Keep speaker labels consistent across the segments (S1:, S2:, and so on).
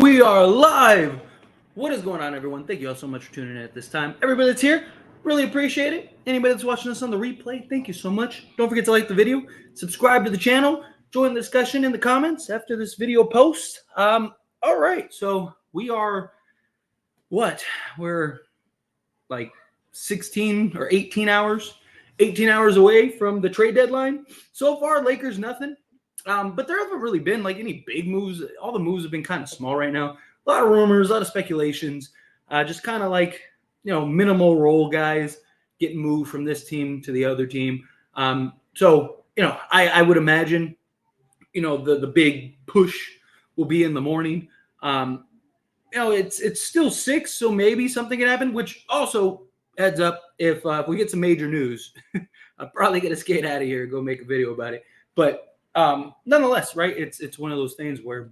S1: We are live. What is going on, everyone? Thank you all so much for tuning in at this time. Everybody that's here, really appreciate it. Anybody that's watching us on the replay, thank you so much. Don't forget to like the video, subscribe to the channel, join the discussion in the comments after this video post. All right, so we are we're like 16 or 18 hours away from the trade deadline. So far, Lakers nothing. But there haven't really been like any big moves. All the moves have been kind of small right now. A lot of rumors, a lot of speculations, just kind of like, minimal role guys getting moved from this team to the other team. So, I would imagine, the big push will be in the morning. It's still 6, so maybe something can happen, which also heads up, if we get some major news, I'm probably going to skate out of here and go make a video about it. But nonetheless, right? It's one of those things where,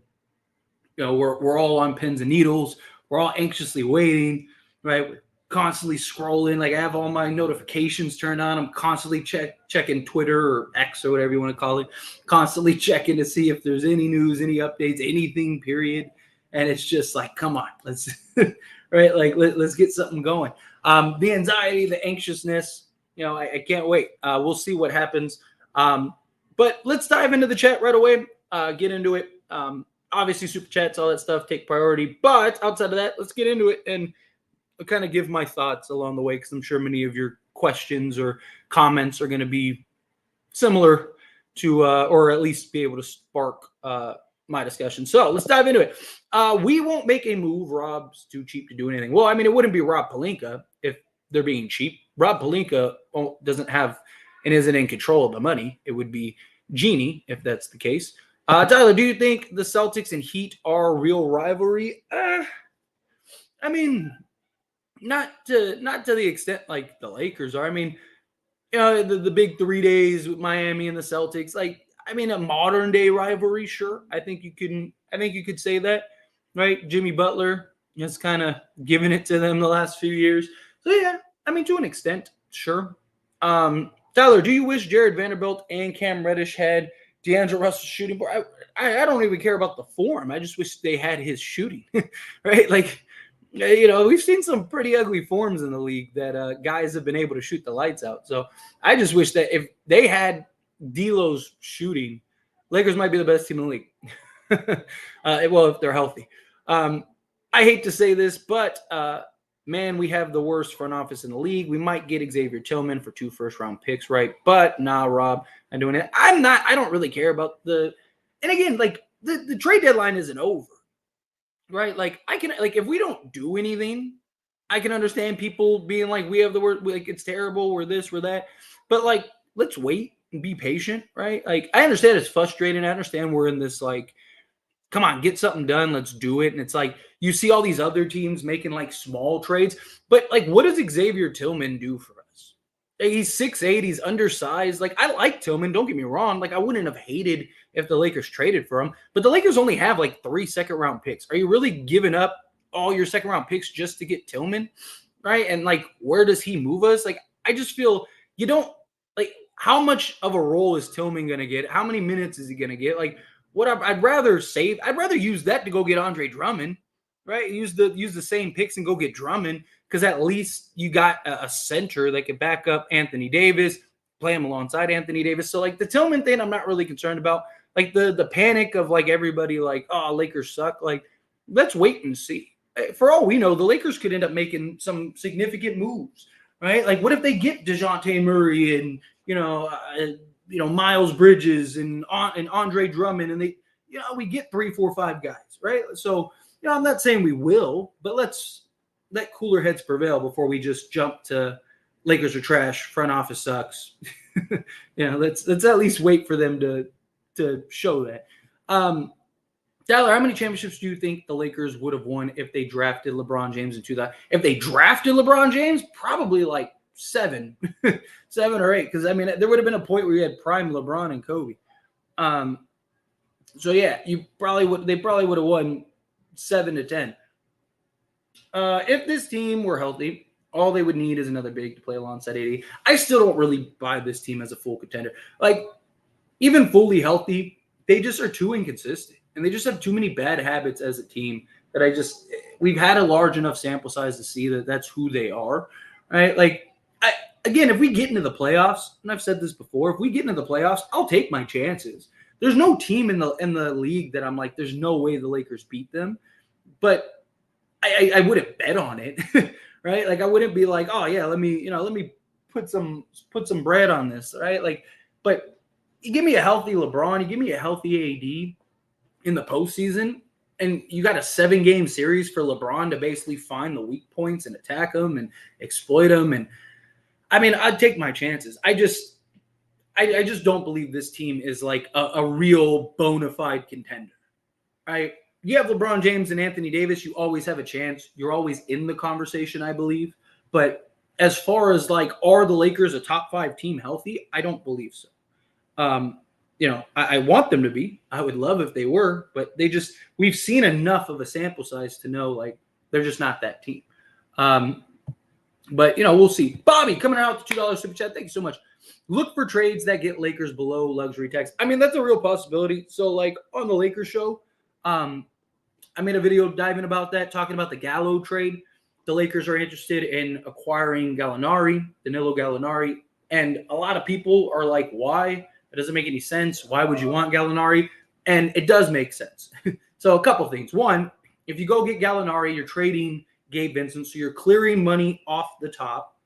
S1: we're all on pins and needles. We're all anxiously waiting, right? We're constantly scrolling. Like I have all my notifications turned on. I'm constantly checking Twitter or X or whatever you want to call it. Constantly checking to see if there's any news, any updates, anything. Period. And it's just like, come on, let's right? Like let's get something going. The anxiety, the anxiousness. I can't wait. We'll see what happens. But let's dive into the chat right away. Get into it. Obviously, super chats, all that stuff take priority. But outside of that, let's get into it and I'll kind of give my thoughts along the way because I'm sure many of your questions or comments are going to be similar to, or at least be able to spark my discussion. So let's dive into it. We won't make a move. Rob's too cheap to do anything. Well, I mean, it wouldn't be Rob Pelinka if they're being cheap. Rob Pelinka doesn't have and isn't in control of the money. It would be Genie if that's the case. Tyler, do you think the Celtics and Heat are a real rivalry? I mean, not to the extent like the Lakers are. I mean, the big 3 days with Miami and the Celtics. Like, I mean, a modern day rivalry, sure. I think you could say that, right? Jimmy Butler has kind of given it to them the last few years. So yeah, I mean, to an extent, sure. Tyler, do you wish Jared Vanderbilt and Cam Reddish had D'Angelo Russell's shooting? I don't even care about the form. I just wish they had his shooting, right? Like, we've seen some pretty ugly forms in the league that guys have been able to shoot the lights out. So I just wish that if they had D'Lo's shooting, Lakers might be the best team in the league. Well, if they're healthy. I hate to say this, but man, we have the worst front office in the league. We might get Xavier Tillman for 2 first-round picks, right? But nah, Rob, I'm doing it. I don't really care about and again, like the trade deadline isn't over, right? Like if we don't do anything, I can understand people being like, we have the word, like it's terrible, we're this, we're that. But like, let's wait and be patient, right? Like I understand it's frustrating. I understand we're in this like, come on, get something done. Let's do it. And it's like you see all these other teams making like small trades, but like, what does Xavier Tillman do for us? Like, he's 6'8", he's undersized. Like, I like Tillman. Don't get me wrong. Like, I wouldn't have hated if the Lakers traded for him, but the Lakers only have like 3 second-round picks. Are you really giving up all your second-round picks just to get Tillman, right? And like, where does he move us? Like, I just feel you don't like how much of a role is Tillman going to get? How many minutes is he going to get? Like, I'd rather use that to go get Andre Drummond, right? Use the same picks and go get Drummond because at least you got a center that could back up Anthony Davis, play him alongside Anthony Davis. So like the Tillman thing, I'm not really concerned about. Like the panic of like everybody like, oh, Lakers suck. Like, let's wait and see. For all we know, the Lakers could end up making some significant moves, right? Like, what if they get DeJounte Murray and Miles Bridges and Andre Drummond, and we get 3, 4, 5 guys, right? So, I'm not saying we will, but let's let cooler heads prevail before we just jump to Lakers are trash, front office sucks. Let's at least wait for them to show that. Tyler, how many championships do you think the Lakers would have won if they drafted LeBron James in 2000? If they drafted LeBron James, probably like 7 or 8, because I mean there would have been a point where you had prime LeBron and Kobe. So yeah, they probably would have won 7 to 10. If this team were healthy, all they would need is another big to play alongside AD. I still don't really buy this team as a full contender. Like, even fully healthy, they just are too inconsistent, and they just have too many bad habits as a team that we've had a large enough sample size to see that that's who they are, right? Like, again, if we get into the playoffs, and I've said this before, if we get into the playoffs, I'll take my chances. There's no team in the league that I'm like, there's no way the Lakers beat them, but I wouldn't bet on it, right? Like I wouldn't be like, oh yeah, let me put some bread on this, right? Like, but you give me a healthy LeBron, you give me a healthy AD in the postseason, and you got a 7-game series for LeBron to basically find the weak points and attack them and exploit them. And I mean, I'd take my chances. I just don't believe this team is like a real bona fide contender, right? You have LeBron James and Anthony Davis, you always have a chance. You're always in the conversation, I believe. But as far as like, are the Lakers a top 5 team healthy? I don't believe so. I want them to be. I would love if they were, but we've seen enough of a sample size to know like they're just not that team. But we'll see. Bobby coming out with the $2 super chat. Thank you so much. Look for trades that get Lakers below luxury tax. I mean, that's a real possibility. So like on the Lakers show, I made a video diving about that, talking about the Gallo trade. The Lakers are interested in acquiring Gallinari, Danilo Gallinari. And a lot of people are like, why? It doesn't make any sense. Why would you want Gallinari? And it does make sense. So a couple things. One, if you go get Gallinari, you're trading Gabe Vincent. So you're clearing money off the top,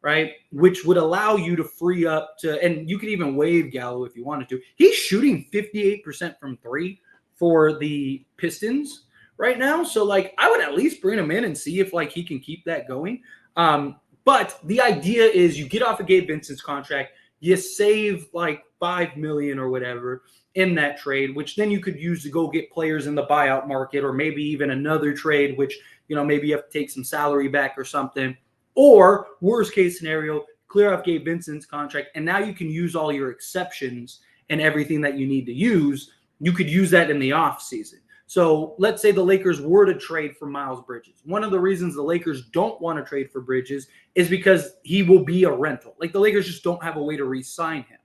S1: right? Which would allow you to free up and you could even waive Gallo if you wanted to. He's shooting 58% from 3 for the Pistons right now. So like I would at least bring him in and see if like he can keep that going. But the idea is you get off of Gabe Vincent's contract, you save like $5 million or whatever in that trade, which then you could use to go get players in the buyout market, or maybe even another trade, which, maybe you have to take some salary back or something. Or worst case scenario, clear off Gabe Vincent's contract, and now you can use all your exceptions and everything that you need to use. You could use that in the off season. So let's say the Lakers were to trade for Miles Bridges. One of the reasons the Lakers don't want to trade for Bridges is because he will be a rental. Like the Lakers just don't have a way to re-sign him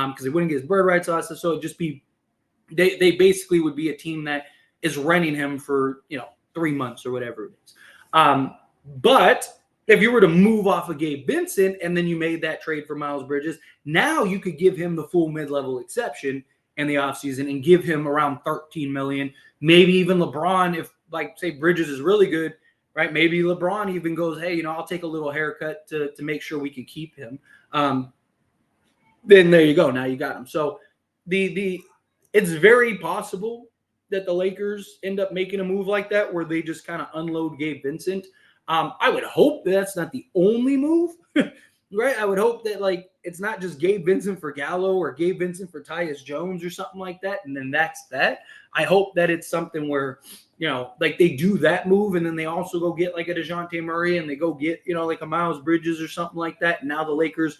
S1: because they wouldn't get his bird rights. So it'd just be they basically would be a team that is renting him for 3 months or whatever it is. But if you were to move off of Gabe Vincent and then you made that trade for Miles Bridges, now you could give him the full mid-level exception in the offseason and give him around $13 million. Maybe even LeBron, if like say Bridges is really good, right? Maybe LeBron even goes, hey, I'll take a little haircut to make sure we can keep him. Then there you go. Now you got him. So it's very possible that the Lakers end up making a move like that where they just kind of unload Gabe Vincent. I would hope that's not the only move, right? I would hope that like it's not just Gabe Vincent for Gallo or Gabe Vincent for Tyus Jones or something like that, and then that's that. I hope that it's something where like they do that move, and then they also go get like a DeJounte Murray, and they go get like a Miles Bridges or something like that. And now the Lakers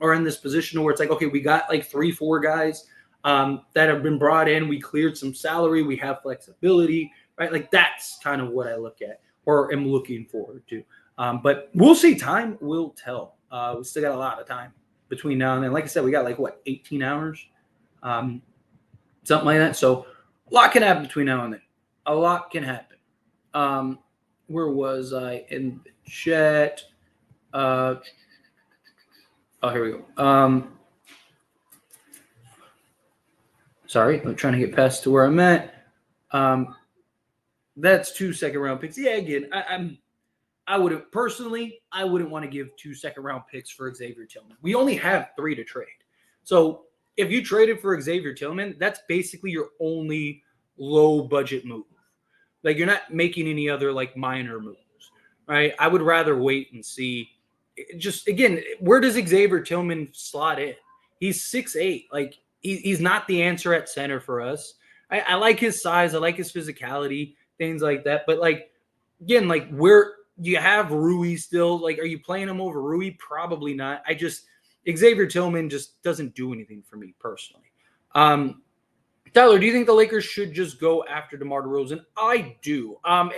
S1: are in this position where it's like, okay, we got like 3-4 guys that have been brought in. We cleared some salary. We have flexibility, right? Like that's kind of what I look at or am looking forward to. But we'll see. Time will tell. We still got a lot of time between now and then. Like I said, we got like 18 hours, something like that. So a lot can happen between now and then. A lot can happen. Where was I in the chat? Oh, here we go. Sorry, I'm trying to get past to where I'm at. That's 2 second-round picks. Yeah, again, I wouldn't want to give 2 second-round picks for Xavier Tillman. We only have 3 to trade. So if you traded for Xavier Tillman, that's basically your only low-budget move. Like you're not making any other like minor moves, right? I would rather wait and see. Just again, where does Xavier Tillman slot in? He's 6'8". Like he's not the answer at center for us. I like his size. I like his physicality, things like that. But like again, like where do you have Rui still? Like, are you playing him over Rui? Probably not. Xavier Tillman just doesn't do anything for me personally. Tyler, do you think the Lakers should just go after DeMar DeRozan? I do. I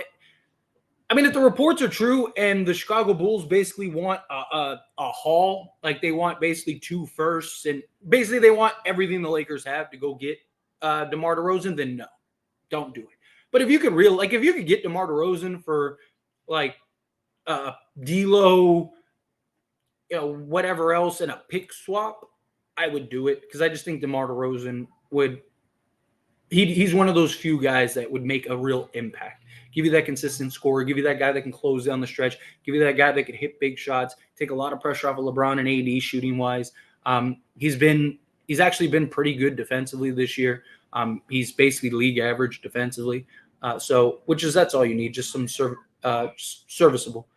S1: mean, if the reports are true and the Chicago Bulls basically want a haul, like they want basically 2 firsts, and basically they want everything the Lakers have to go get DeMar DeRozan, then no, don't do it. But if you could get DeMar DeRozan for like D'Lo, whatever else, and a pick swap, I would do it because I just think DeMar DeRozan would. He's one of those few guys that would make a real impact. Give you that consistent score. Give you that guy that can close down the stretch. Give you that guy that can hit big shots. Take a lot of pressure off of LeBron and AD shooting wise. He's actually been pretty good defensively this year. He's basically league average defensively. That's all you need, just some serviceable.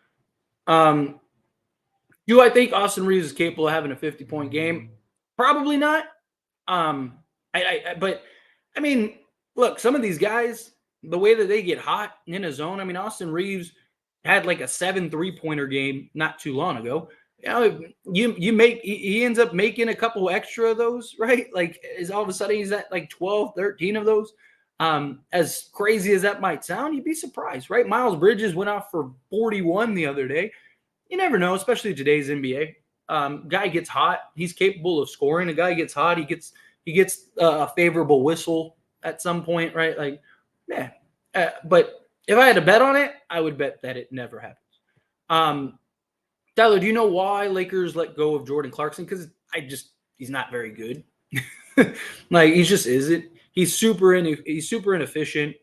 S1: Do I think Austin Reaves is capable of having a 50-point game? Probably not. But I mean, look, some of these guys, the way that they get hot in a zone. I mean, Austin Reaves had like a 7 3-pointer game not too long ago. He ends up making a couple extra of those, right? Like, is all of a sudden he's at like 12, 13 of those. As crazy as that might sound, you'd be surprised, right? Miles Bridges went off for 41 the other day. You never know, especially today's NBA. Guy gets hot, he's capable of scoring. A guy gets hot, he gets a favorable whistle at some point, right? Like, yeah. But if I had to bet on it, I would bet that it never happens. Tyler, do you know why Lakers let go of Jordan Clarkson? Because he's not very good. Like, he just isn't. He's super inefficient.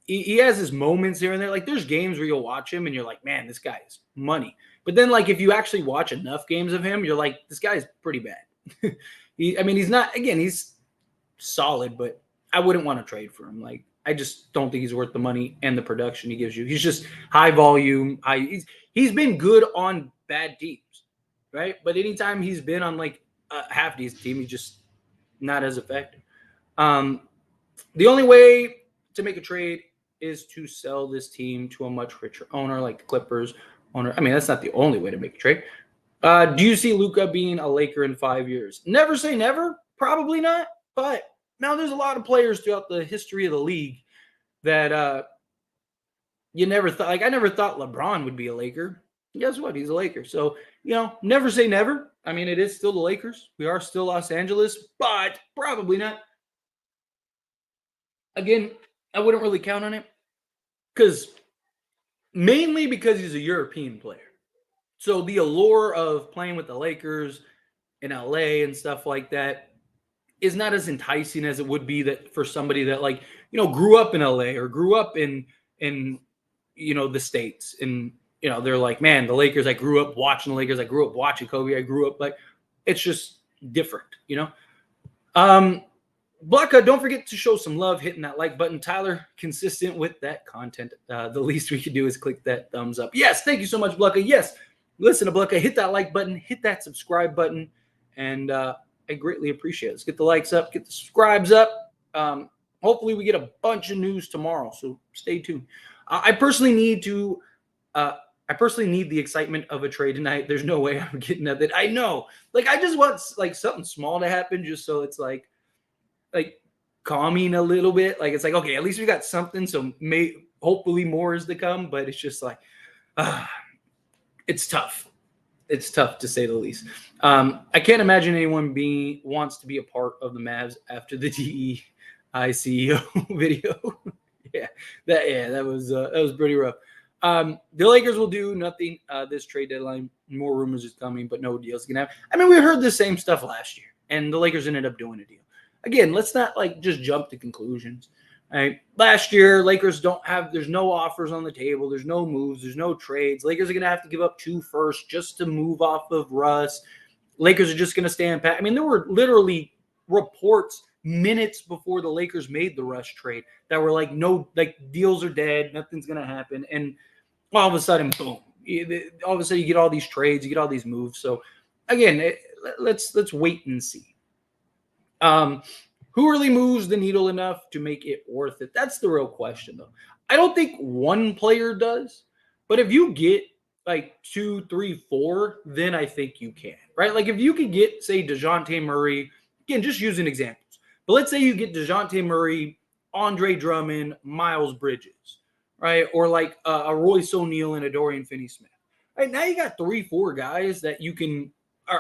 S1: He has his moments here and there. Like, there's games where you'll watch him and you're like, man, this guy is money. But then, like, if you actually watch enough games of him, you're like, this guy is pretty bad. He's solid, but I wouldn't want to trade for him. Like, I just don't think he's worth the money and the production he gives you. He's just high volume. He's been good on bad teams, right? But anytime he's been on like a half decent team, he's just not as effective. The only way to make a trade is to sell this team to a much richer owner, like the Clippers owner. I mean, that's not the only way to make a trade. Do you see Luka being a Laker in 5 years? Never say never. Probably not. But now there's a lot of players throughout the history of the league that you never thought. Like, I never thought LeBron would be a Laker. Guess what? He's a Laker. So, never say never. I mean, it is still the Lakers. We are still Los Angeles, but probably not. Again, I wouldn't really count on it mainly because he's a European player. So the allure of playing with the Lakers in LA and stuff like that is not as enticing as it would be that for somebody that grew up in LA or grew up in the States. And, they're like, man, the Lakers, I grew up watching the Lakers. I grew up watching Kobe. I grew up it's just different, Blanca, don't forget to show some love hitting that like button. Tyler, consistent with that content. The least we can do is click that thumbs up. Yes, thank you so much, Blanca. Yes, listen to Blanca. Hit that like button. Hit that subscribe button. And I greatly appreciate it. Let's get the likes up. Get the subscribes up. Hopefully we get a bunch of news tomorrow, so stay tuned. I personally need the excitement of a trade tonight. There's no way I'm getting at it. I know. I just want something small to happen just so it's like calming a little bit. It's like, okay, at least we got something. So hopefully more is to come, but it's just it's tough. It's tough to say the least. I can't imagine anyone wants to be a part of the Mavs after the DEI CEO video. That was pretty rough. The Lakers will do nothing this trade deadline. More rumors is coming, but no deal's gonna happen. I mean, we heard the same stuff last year, and the Lakers ended up doing a deal. Again, let's not just jump to conclusions. Right? Last year, Lakers there's no offers on the table. There's no moves. There's no trades. Lakers are going to have to give up 2 firsts just to move off of Russ. Lakers are just going to stand pat. I mean, there were literally reports minutes before the Lakers made the Russ trade that were deals are dead. Nothing's going to happen. And all of a sudden, boom. All of a sudden, you get all these trades. You get all these moves. So, again, let's wait and see. Who really moves the needle enough to make it worth it? That's the real question, though. I don't think one player does, but if you get 2, 3, 4, then I think you can, right? If you could get, say, DeJounte Murray, again, just using examples, but let's say you get DeJounte Murray, Andre Drummond, Miles Bridges, right? Or a Royce O'Neal and a Dorian Finney-Smith. Right now you got 3, 4 guys that you can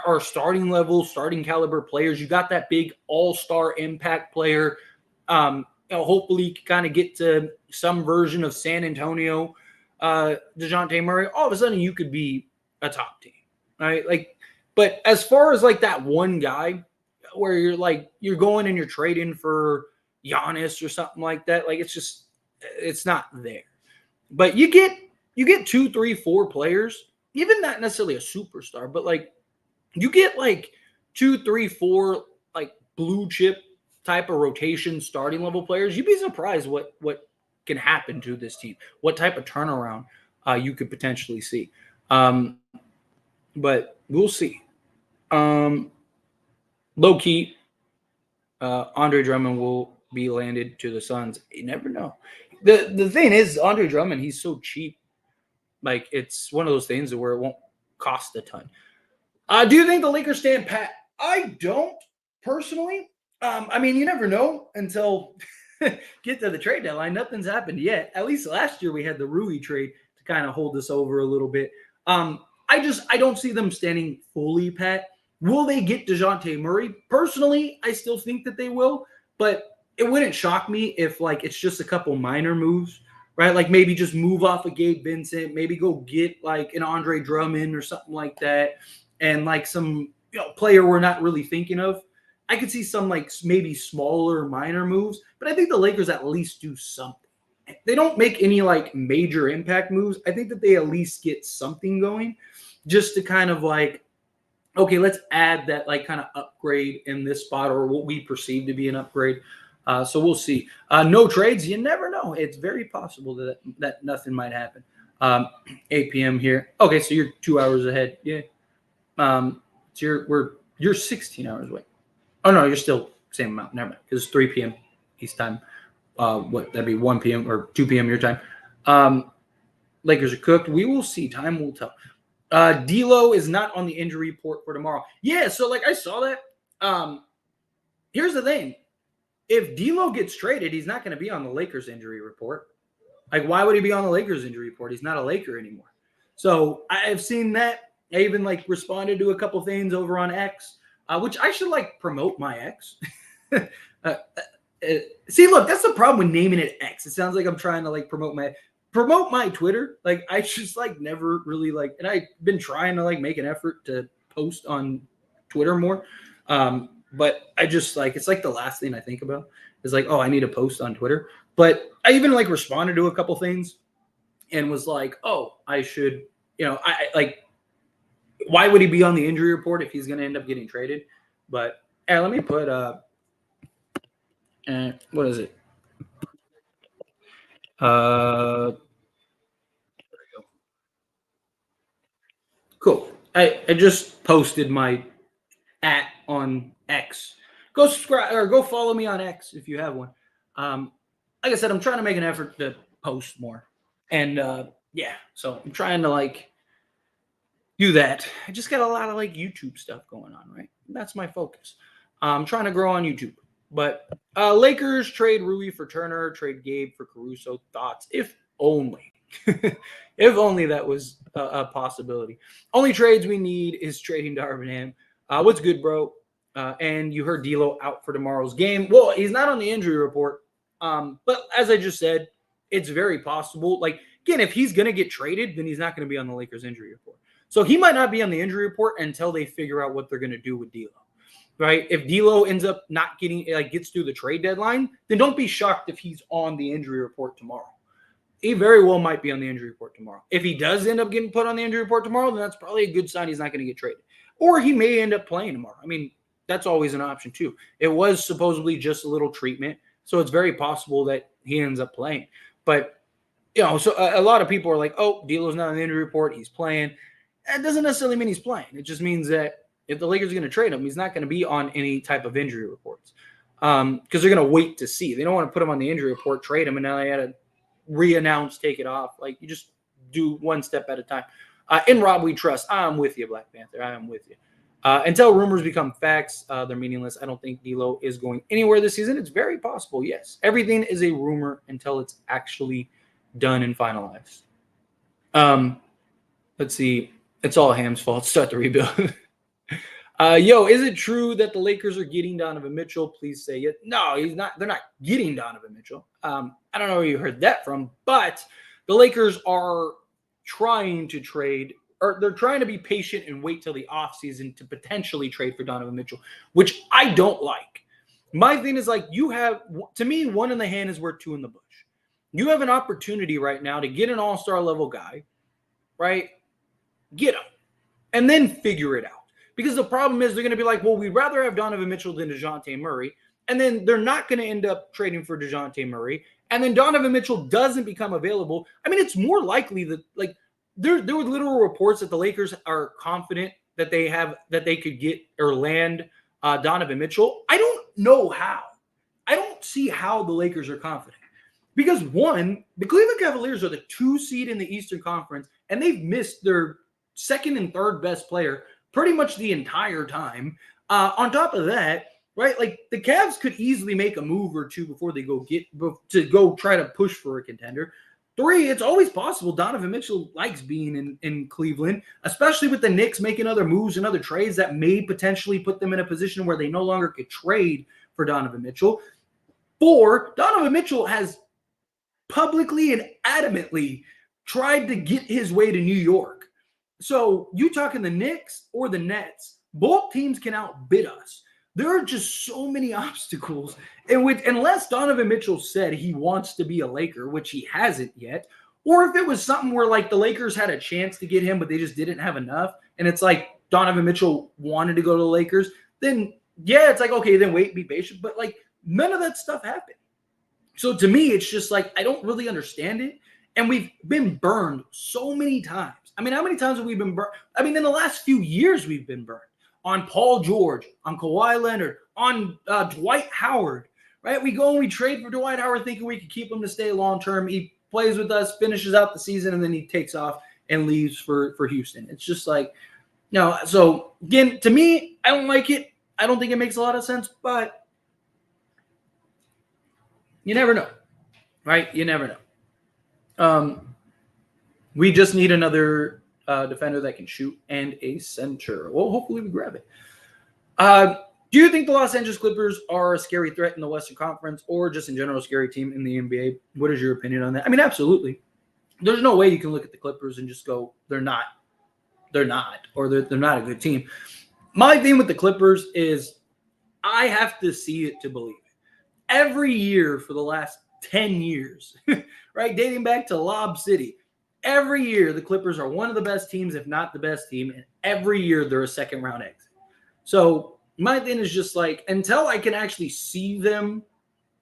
S1: are starting level, starting caliber players. You got that big all-star impact player hopefully kind of get to some version of San Antonio, DeJounte Murray, all of a sudden you could be a top team, right? Like, but as far as like that one guy where you're going and you're trading for Giannis or something like that, like it's not there. But you get 2, 3, 4 players, even not necessarily a superstar, but like you get like 2, 3, 4 like blue chip type of rotation starting level players. You'd be surprised what can happen to this team, what type of turnaround you could potentially see. But we'll see. Low key, Andre Drummond will be landed to the Suns. You never know. The thing is, Andre Drummond, he's so cheap. Like, it's one of those things where it won't cost a ton. Do you think the Lakers stand pat? I don't, personally. I mean, you never know until get to the trade deadline. Nothing's happened yet. At least last year we had the Rui trade to kind of hold us over a little bit. I don't see them standing fully pat. Will they get DeJounte Murray? Personally, I still think that they will, but it wouldn't shock me if like it's just a couple minor moves, right? Like maybe just move off of Gabe Vincent, maybe go get like an Andre Drummond or something like that, and like some player we're not really thinking of. I could see some like maybe smaller minor moves, but I think the Lakers at least do something. They don't make any like major impact moves. I think that they at least get something going just to kind of like, okay, let's add that like kind of upgrade in this spot or what we perceive to be an upgrade. So we'll see. No trades. You never know. It's very possible that nothing might happen. 8 p.m. here. Okay, so you're 2 hours ahead. Yeah. So you're 16 hours away. Oh no, you're still same amount. Never mind. Because it's 3 p.m. East time. That'd be 1 p.m. or 2 p.m. your time. Lakers are cooked. We will see. Time will tell. D'Lo is not on the injury report for tomorrow. Yeah, so like I saw that. Here's the thing. If D'Lo gets traded, he's not going to be on the Lakers injury report. Like, why would he be on the Lakers injury report? He's not a Laker anymore. So I've seen that. I even like responded to a couple things over on X, which I should like promote my X. See, look, that's the problem with naming it X. It sounds like I'm trying to like promote my Twitter. Like I just like never really like, and I've been trying to like make an effort to post on Twitter more. But I just like, it's like the last thing I think about is like, oh, I need to post on Twitter. But I even like responded to a couple things and was like, oh, I should, I like, why would he be on the injury report if he's going to end up getting traded? But let me put, what is it? There we go. Cool. I just posted my @ on X. Go subscribe or go follow me on X if you have one. Like I said, I'm trying to make an effort to post more. And yeah, so I'm trying to like do that. I just got a lot of like YouTube stuff going on, right? That's my focus. I'm trying to grow on YouTube. But Lakers trade Rui for Turner, trade Gabe for Caruso. Thoughts? If only. If only that was a possibility. Only trades we need is trading Darvin Ham. What's good, bro? And you heard D'Lo out for tomorrow's game. Well, he's not on the injury report. But as I just said, it's very possible. Like, again, if he's going to get traded, then he's not going to be on the Lakers injury report. So he might not be on the injury report until they figure out what they're going to do with D'Lo. Right? If D'Lo ends up not gets through the trade deadline, then don't be shocked if he's on the injury report tomorrow. He very well might be on the injury report tomorrow. If he does end up getting put on the injury report tomorrow, then that's probably a good sign he's not going to get traded. Or he may end up playing tomorrow. I mean, that's always an option too. It was supposedly just a little treatment, so it's very possible that he ends up playing. But, so a lot of people are like, oh, D'Lo's not on the injury report, he's playing. That doesn't necessarily mean he's playing. It just means that if the Lakers are going to trade him, he's not going to be on any type of injury reports because they're going to wait to see. They don't want to put him on the injury report, trade him, and now they had to re-announce, take it off. Like, you just do one step at a time. In Rob we trust. I'm with you, Black Panther. I am with you. Until rumors become facts, they're meaningless. I don't think D'Lo is going anywhere this season. It's very possible, yes. Everything is a rumor until it's actually done and finalized. Let's see. It's all Ham's fault. Start the rebuild. Yo, is it true that the Lakers are getting Donovan Mitchell? Please say it. No, he's not. They're not getting Donovan Mitchell. I don't know where you heard that from, but the Lakers are trying to trade, or they're trying to be patient and wait till the offseason to potentially trade for Donovan Mitchell, which I don't like. My thing is like you have, to me, one in the hand is worth two in the bush. You have an opportunity right now to get an all-star level guy, right? Get him, and then figure it out. Because the problem is they're going to be like, well, we'd rather have Donovan Mitchell than DeJounte Murray. And then they're not going to end up trading for DeJounte Murray. And then Donovan Mitchell doesn't become available. I mean, it's more likely that, like, there were literal reports that the Lakers are confident that they could get or land Donovan Mitchell. I don't know how. I don't see how the Lakers are confident. Because one, the Cleveland Cavaliers are the 2 seed in the Eastern Conference, and they've missed their second and third best player pretty much the entire time. On top of that, right, like the Cavs could easily make a move or two before they go try to push for a contender. 3, it's always possible Donovan Mitchell likes being in Cleveland, especially with the Knicks making other moves and other trades that may potentially put them in a position where they no longer could trade for Donovan Mitchell. 4, Donovan Mitchell has publicly and adamantly tried to get his way to New York. So you talking the Knicks or the Nets, both teams can outbid us. There are just so many obstacles. And unless Donovan Mitchell said he wants to be a Laker, which he hasn't yet, or if it was something where like the Lakers had a chance to get him, but they just didn't have enough, and it's like Donovan Mitchell wanted to go to the Lakers, then yeah, it's like, okay, then wait, be patient. But like none of that stuff happened. So to me, it's just like, I don't really understand it. And we've been burned so many times. I mean, how many times have we been burned? I mean, in the last few years, we've been burned on Paul George, on Kawhi Leonard, on Dwight Howard, right? We go and we trade for Dwight Howard thinking we could keep him to stay long-term. He plays with us, finishes out the season, and then he takes off and leaves for Houston. It's just like, no. So again, to me, I don't like it. I don't think it makes a lot of sense, but you never know, right? You never know. We just need another defender that can shoot and a center. Well, hopefully we grab it. Do you think the Los Angeles Clippers are a scary threat in the Western Conference or just in general a scary team in the NBA? What is your opinion on that? I mean, absolutely. There's no way you can look at the Clippers and just go, they're not, or they're not a good team. My thing with the Clippers is I have to see it to believe it. Every year for the last 10 years, right, dating back to Lob City, every year the Clippers are one of the best teams, if not the best team, and every year they're a second-round exit. So my thing is just like, until I can actually see them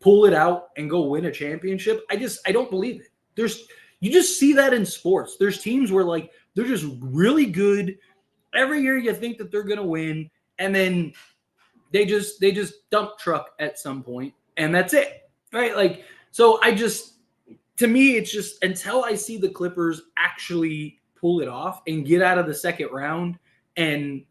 S1: pull it out and go win a championship, I don't believe it. You just see that in sports. There's teams where like they're just really good. Every year you think that they're going to win, and then they just dump truck at some point, and that's it, right? Like, so to me, it's just until I see the Clippers actually pull it off and get out of the second round, and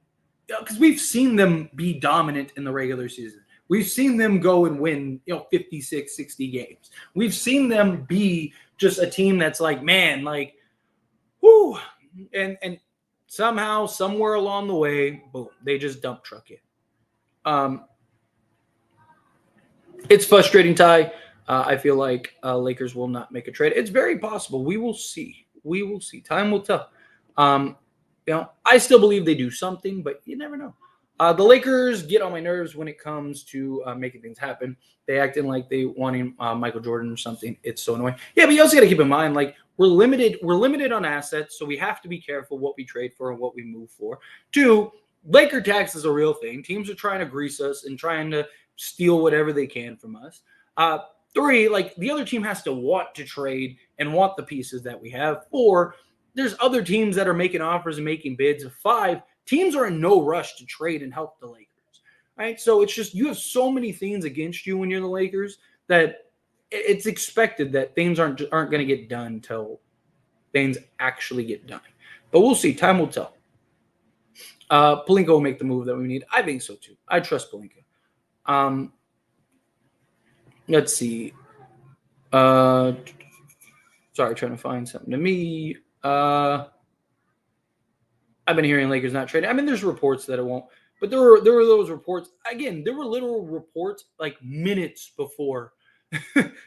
S1: because we've seen them be dominant in the regular season. We've seen them go and win, 56, 60 games. We've seen them be just a team that's like, man, like, whoo, and somehow, somewhere along the way, boom, they just dump truck it. It's frustrating, Ty. I feel like Lakers will not make a trade. It's very possible. We will see. Time will tell. I still believe they do something, but you never know. The Lakers get on my nerves when it comes to making things happen. They acting like they wanting Michael Jordan or something. It's so annoying. Yeah, but you also got to keep in mind, like, we're limited on assets, so we have to be careful what we trade for and what we move for. 2, Laker tax is a real thing. Teams are trying to grease us and trying to steal whatever they can from us. 3, like, the other team has to want to trade and want the pieces that we have. 4, there's other teams that are making offers and making bids. 5, teams are in no rush to trade and help the Lakers, right? So it's just, you have so many things against you when you're the Lakers that it's expected that things aren't going to get done until things actually get done. But we'll see. Time will tell. Pelinka will make the move that we need. I think so too. I trust Pelinka. Let's see. Sorry, trying to find something to me. I've been hearing Lakers not trading. I mean, there's reports that it won't. But there were those reports. Again, there were literal reports like minutes before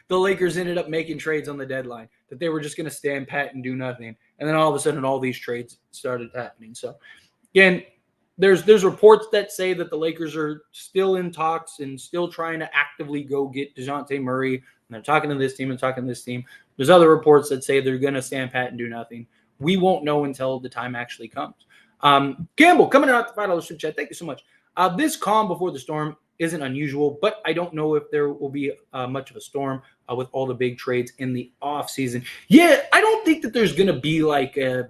S1: the Lakers ended up making trades on the deadline that they were just going to stand pat and do nothing. And then all of a sudden, all these trades started happening. So again, there's reports that say that the Lakers are still in talks and still trying to actively go get DeJounte Murray. And they're talking to this team and talking to this team. There's other reports that say they're going to stand pat and do nothing. We won't know until the time actually comes. Campbell, coming out the $5 super chat. Thank you so much. This calm before the storm isn't unusual, but I don't know if there will be much of a storm with all the big trades in the offseason. Yeah, I don't think that there's going to be like a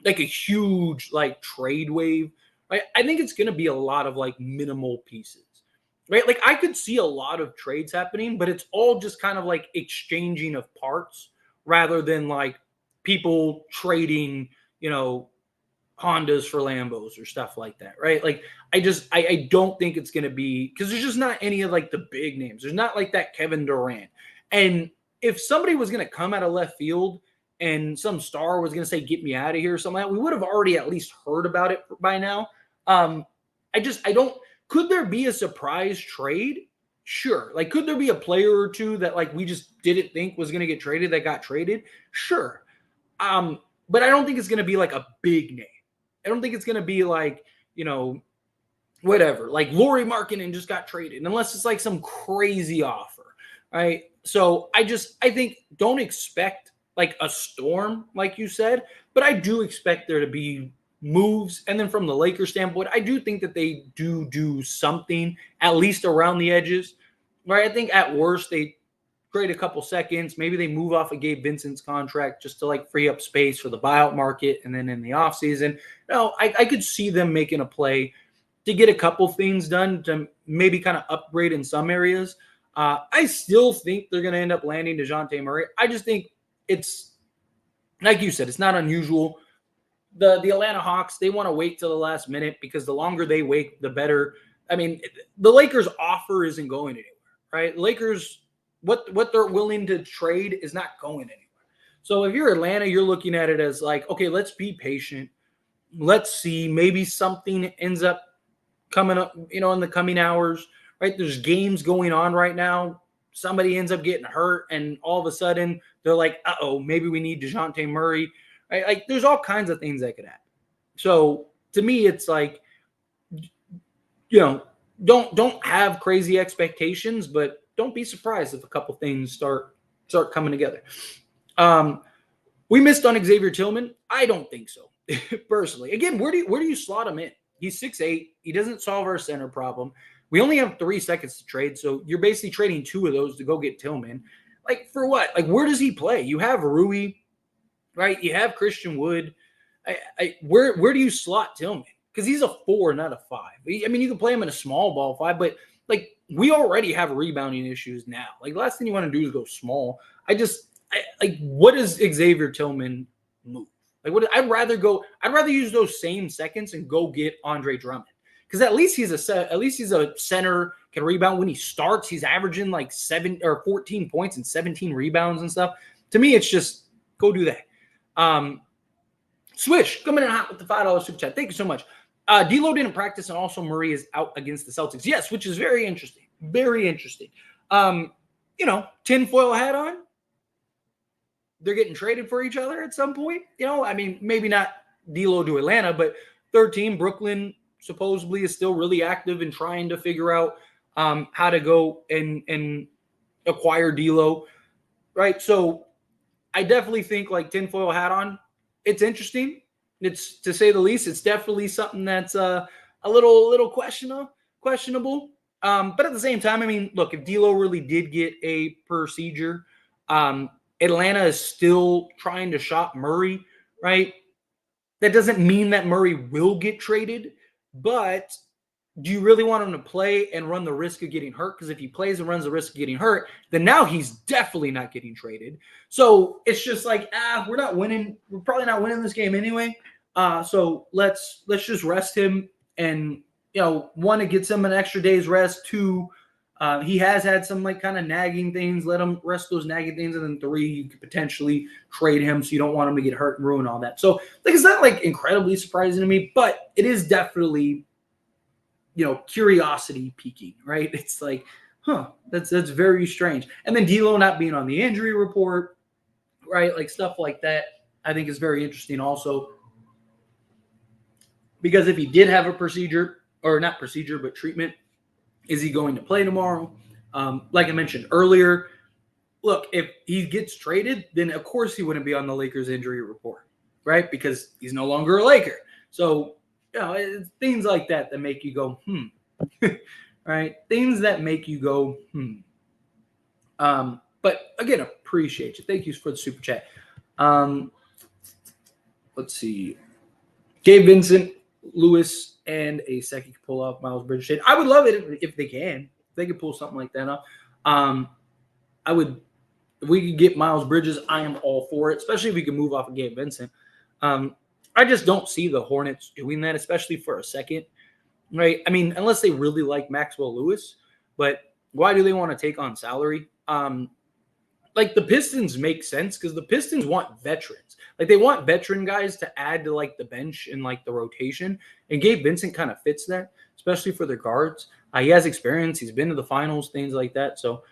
S1: huge like trade wave. Right? I think it's going to be a lot of like minimal pieces. Right? Like I could see a lot of trades happening, but it's all just kind of like exchanging of parts rather than like people trading, Hondas for Lambos or stuff like that, right? Like I don't think it's going to be, because there's just not any of like the big names. There's not like that Kevin Durant. And if somebody was going to come out of left field and some star was going to say, get me out of here or something like that, we would have already at least heard about it by now. Could there be a surprise trade? Sure. Like, could there be a player or two that like we just didn't think was going to get traded that got traded? Sure. But I don't think it's going to be like a big name. I don't think it's going to be like, whatever, like Lauri Markkanen just got traded, unless it's like some crazy offer, right? So I think don't expect like a storm, like you said, but I do expect there to be moves. And then from the Lakers standpoint, I do think that they do something at least around the edges, right? I think at worst they trade a couple seconds. Maybe they move off of Gabe Vincent's contract just to like free up space for the buyout market. And then in the offseason, I could see them making a play to get a couple things done to maybe kind of upgrade in some areas. I still think they're going to end up landing DeJounte Murray. I just think it's, like you said, it's not unusual. The Atlanta Hawks, they want to wait till the last minute because the longer they wait, the better. I mean, the Lakers' offer isn't going anywhere, right? Lakers, what they're willing to trade is not going anywhere. So if you're Atlanta, you're looking at it as like, okay, let's be patient. Let's see. Maybe something ends up coming up, in the coming hours, right? There's games going on right now. Somebody ends up getting hurt, and all of a sudden they're like, uh-oh, maybe we need DeJounte Murray. Right? Like there's all kinds of things that could happen. So to me, it's like, don't have crazy expectations, but don't be surprised if a couple things start coming together. We missed on Xavier Tillman. I don't think so, personally. Again, where do you slot him in? He's 6'8". He doesn't solve our center problem. We only have 3 seconds to trade, so you're basically trading 2 of those to go get Tillman. Like, for what? Like, where does he play? You have Rui, right? You have Christian Wood. Where do you slot Tillman? Because he's a 4, not a 5. I mean, you can play him in a small ball 5, but like we already have rebounding issues now. Like, the last thing you want to do is go small. What does Xavier Tillman move? Like, I'd rather use those same seconds and go get Andre Drummond, because at least he's a center, can rebound. When he starts, he's averaging like 7 or 14 points and 17 rebounds and stuff. To me, it's just go do that. Swish coming in hot with the $5 super chat. Thank you so much. D'Lo didn't practice, and also Murray is out against the Celtics. Yes, which is very interesting. Very interesting. Tinfoil hat on. They're getting traded for each other at some point. I mean, maybe not D'Lo to Atlanta, but third team, Brooklyn, supposedly is still really active in trying to figure out how to go and acquire D'Lo, right? So I definitely think like tinfoil hat on, it's interesting. It's, to say the least, it's definitely something that's a little questionable. But at the same time, I mean, look, if D'Lo really did get a procedure, Atlanta is still trying to shop Murray, right? That doesn't mean that Murray will get traded, but do you really want him to play and run the risk of getting hurt? Because if he plays and runs the risk of getting hurt, then now he's definitely not getting traded. So it's just like, we're not winning. We're probably not winning this game anyway. So let's just rest him, and one, it gets him an extra day's rest. 2, he has had some like kind of nagging things. Let him rest those nagging things, and then 3, you could potentially trade him, so you don't want him to get hurt and ruin all that. So like, it's not like incredibly surprising to me, but it is definitely curiosity peaking, right? It's like, that's very strange. And then D'Lo not being on the injury report, right? Like stuff like that, I think is very interesting also. Because if he did have a procedure, or not procedure, but treatment, is he going to play tomorrow? Like I mentioned earlier, look, if he gets traded, then of course he wouldn't be on the Lakers injury report, right? Because he's no longer a Laker. So, it's things like that make you go, right? Things that make you go, But again, appreciate you. Thank you for the super chat. Let's see. Gabe Vincent, Lewis, and a second can pull off Miles Bridges. I would love it if they can. If they could pull something like that off. I would. If we could get Miles Bridges, I am all for it, especially if we can move off of Gabe Vincent. I just don't see the Hornets doing that, especially for a second, right? I mean, unless they really like Maxwell Lewis, but why do they want to take on salary? Like the Pistons make sense because the Pistons want veterans. Like they want veteran guys to add to like the bench and like the rotation. And Gabe Vincent kind of fits that, especially for their guards. He has experience. He's been to the finals, things like that. So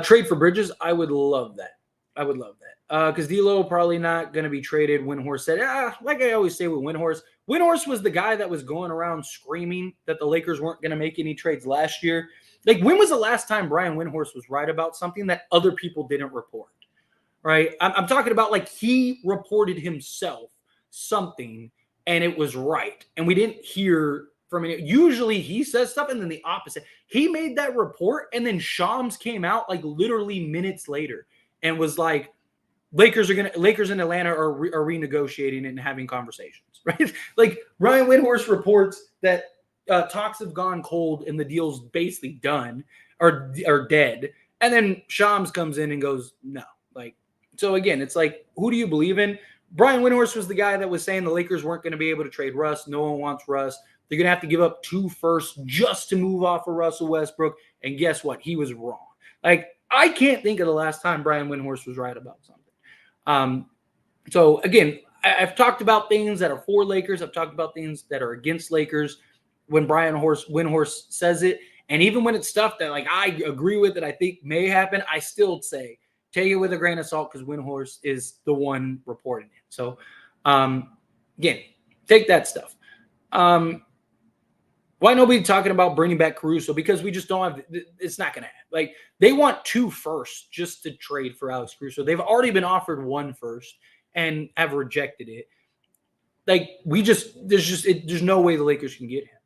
S1: trade for Bridges, I would love that. I would love that. Because D'Lo probably not going to be traded. Windhorst said, like I always say with Windhorst, Windhorst was the guy that was going around screaming that the Lakers weren't going to make any trades last year. Like, when was the last time Brian Windhorst was right about something that other people didn't report? Right? I'm talking about like he reported himself something and it was right. And we didn't hear from it. Usually he says stuff and then the opposite. He made that report and then Shams came out like literally minutes later and was like, Lakers in Atlanta are renegotiating and having conversations, right? Like Brian Windhorst reports that talks have gone cold and the deal's basically done or dead. And then Shams comes in and goes, no. Like, so again, it's like, who do you believe in? Brian Windhorst was the guy that was saying the Lakers weren't going to be able to trade Russ. No one wants Russ. They're going to have to give up 2 firsts just to move off of Russell Westbrook. And guess what? He was wrong. Like, I can't think of the last time Brian Windhorst was right about something. So again, I've talked about things that are for Lakers. I've talked about things that are against Lakers when Brian Windhorst says it. And even when it's stuff that like I agree with that I think may happen, I still say take it with a grain of salt because Windhorst is the one reporting it. So again, take that stuff. Why nobody talking about bringing back Caruso? Because we just don't have – it's not going to happen. Like, they want 2 firsts just to trade for Alex Caruso. They've already been offered 1 first and have rejected it. Like, there's no way the Lakers can get him.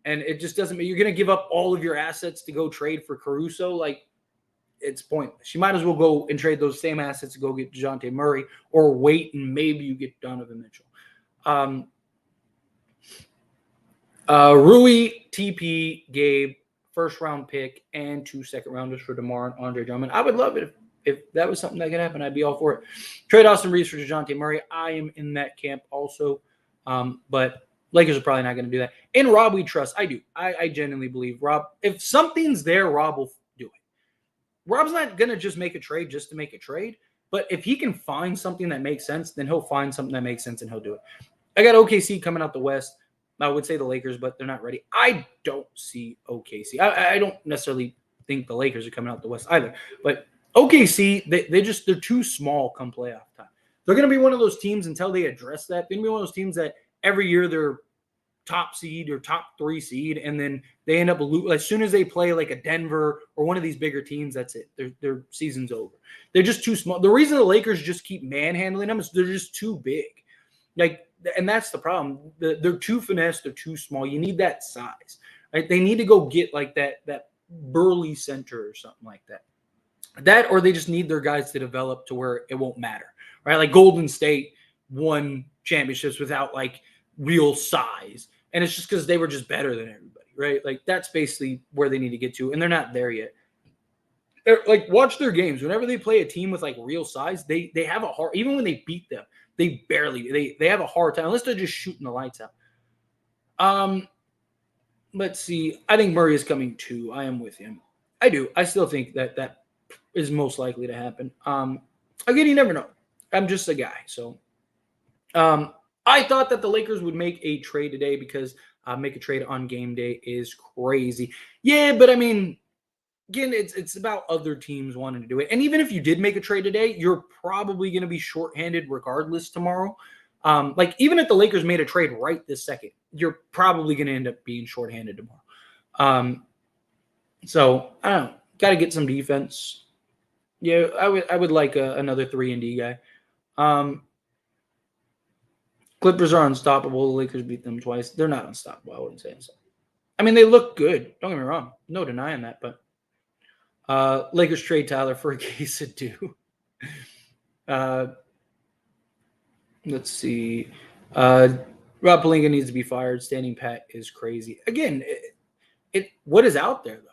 S1: And it just doesn't – you're going to give up all of your assets to go trade for Caruso? Like, it's pointless. You might as well go and trade those same assets to go get DeJounte Murray or wait and maybe you get Donovan Mitchell. Rui, TP, Gabe, first-round pick, and 2 second-rounders for DeMar and Andre Drummond. I would love it if that was something that could happen. I'd be all for it. Trade Austin Reeves for DeJounte Murray. I am in that camp also, but Lakers are probably not going to do that. In Rob, we trust. I do. I genuinely believe Rob. If something's there, Rob will do it. Rob's not going to just make a trade just to make a trade, but if he can find something that makes sense, then he'll find something that makes sense and he'll do it. I got OKC coming out the West. I would say the Lakers, but they're not ready. I don't see OKC. I don't necessarily think the Lakers are coming out the West either. But OKC, they're too small come playoff time. They're going to be one of those teams until they address that. They're going to be one of those teams that every year they're top seed or top 3 seed, and then they end up as soon as they play like a Denver or one of these bigger teams, that's it. Their season's over. They're just too small. The reason the Lakers just keep manhandling them is they're just too big. Like, and that's the problem. They're too finesse. They're too small. You need that size, right? They need to go get like that burly center or something like that. That, or they just need their guys to develop to where it won't matter, right? Like Golden State won championships without like real size, and it's just because they were just better than everybody, right? Like that's basically where they need to get to, and they're not there yet. Like watch their games. Whenever they play a team with like real size, they have a hard. Even when they beat them. They have a hard time unless they're just shooting the lights out. Let's see. I think Murray is coming too. I am with him. I do. I still think that is most likely to happen. Again, you never know. I'm just a guy. So I thought that the Lakers would make a trade today because make a trade on game day is crazy. Yeah, but I mean, again, it's about other teams wanting to do it. And even if you did make a trade today, you're probably going to be shorthanded regardless tomorrow. Like even if the Lakers made a trade right this second, you're probably going to end up being shorthanded tomorrow. So I don't know. Got to get some defense. Yeah, I would like another 3-and-D guy. Clippers are unstoppable. The Lakers beat them twice. They're not unstoppable. I wouldn't say so. I mean, they look good. Don't get me wrong. No denying that. But Lakers trade Tyler for a case of dew. Let's see. Rob Pelinka needs to be fired. Standing pat is crazy. Again, what is out there, though?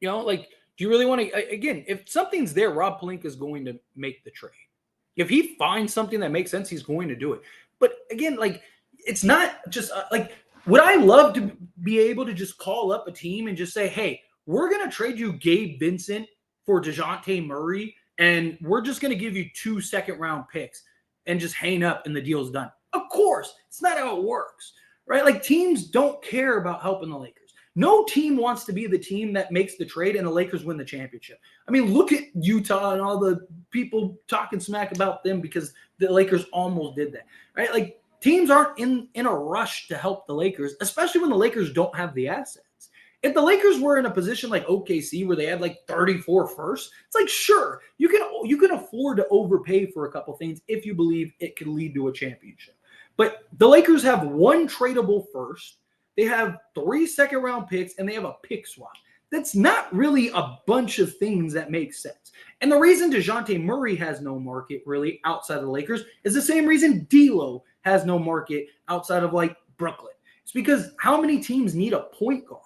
S1: You know, like, do you really want to, again, if something's there, Rob Pelinka is going to make the trade. If he finds something that makes sense, he's going to do it. But again, like, it's not just like, would I love to be able to just call up a team and just say, hey, we're going to trade you Gabe Vincent for DeJounte Murray, and we're just going to give you 2 second-round picks and just hang up and the deal's done. Of course, it's not how it works, right? Like, teams don't care about helping the Lakers. No team wants to be the team that makes the trade and the Lakers win the championship. I mean, look at Utah and all the people talking smack about them because the Lakers almost did that, right? Like, teams aren't in a rush to help the Lakers, especially when the Lakers don't have the assets. If the Lakers were in a position like OKC where they had like 34 firsts, it's like, sure, you can afford to overpay for a couple things if you believe it could lead to a championship. But the Lakers have 1 tradable first. They have 3 second-round picks, and they have a pick swap. That's not really a bunch of things that make sense. And the reason DeJounte Murray has no market really outside of the Lakers is the same reason D'Lo has no market outside of like Brooklyn. It's because how many teams need a point guard?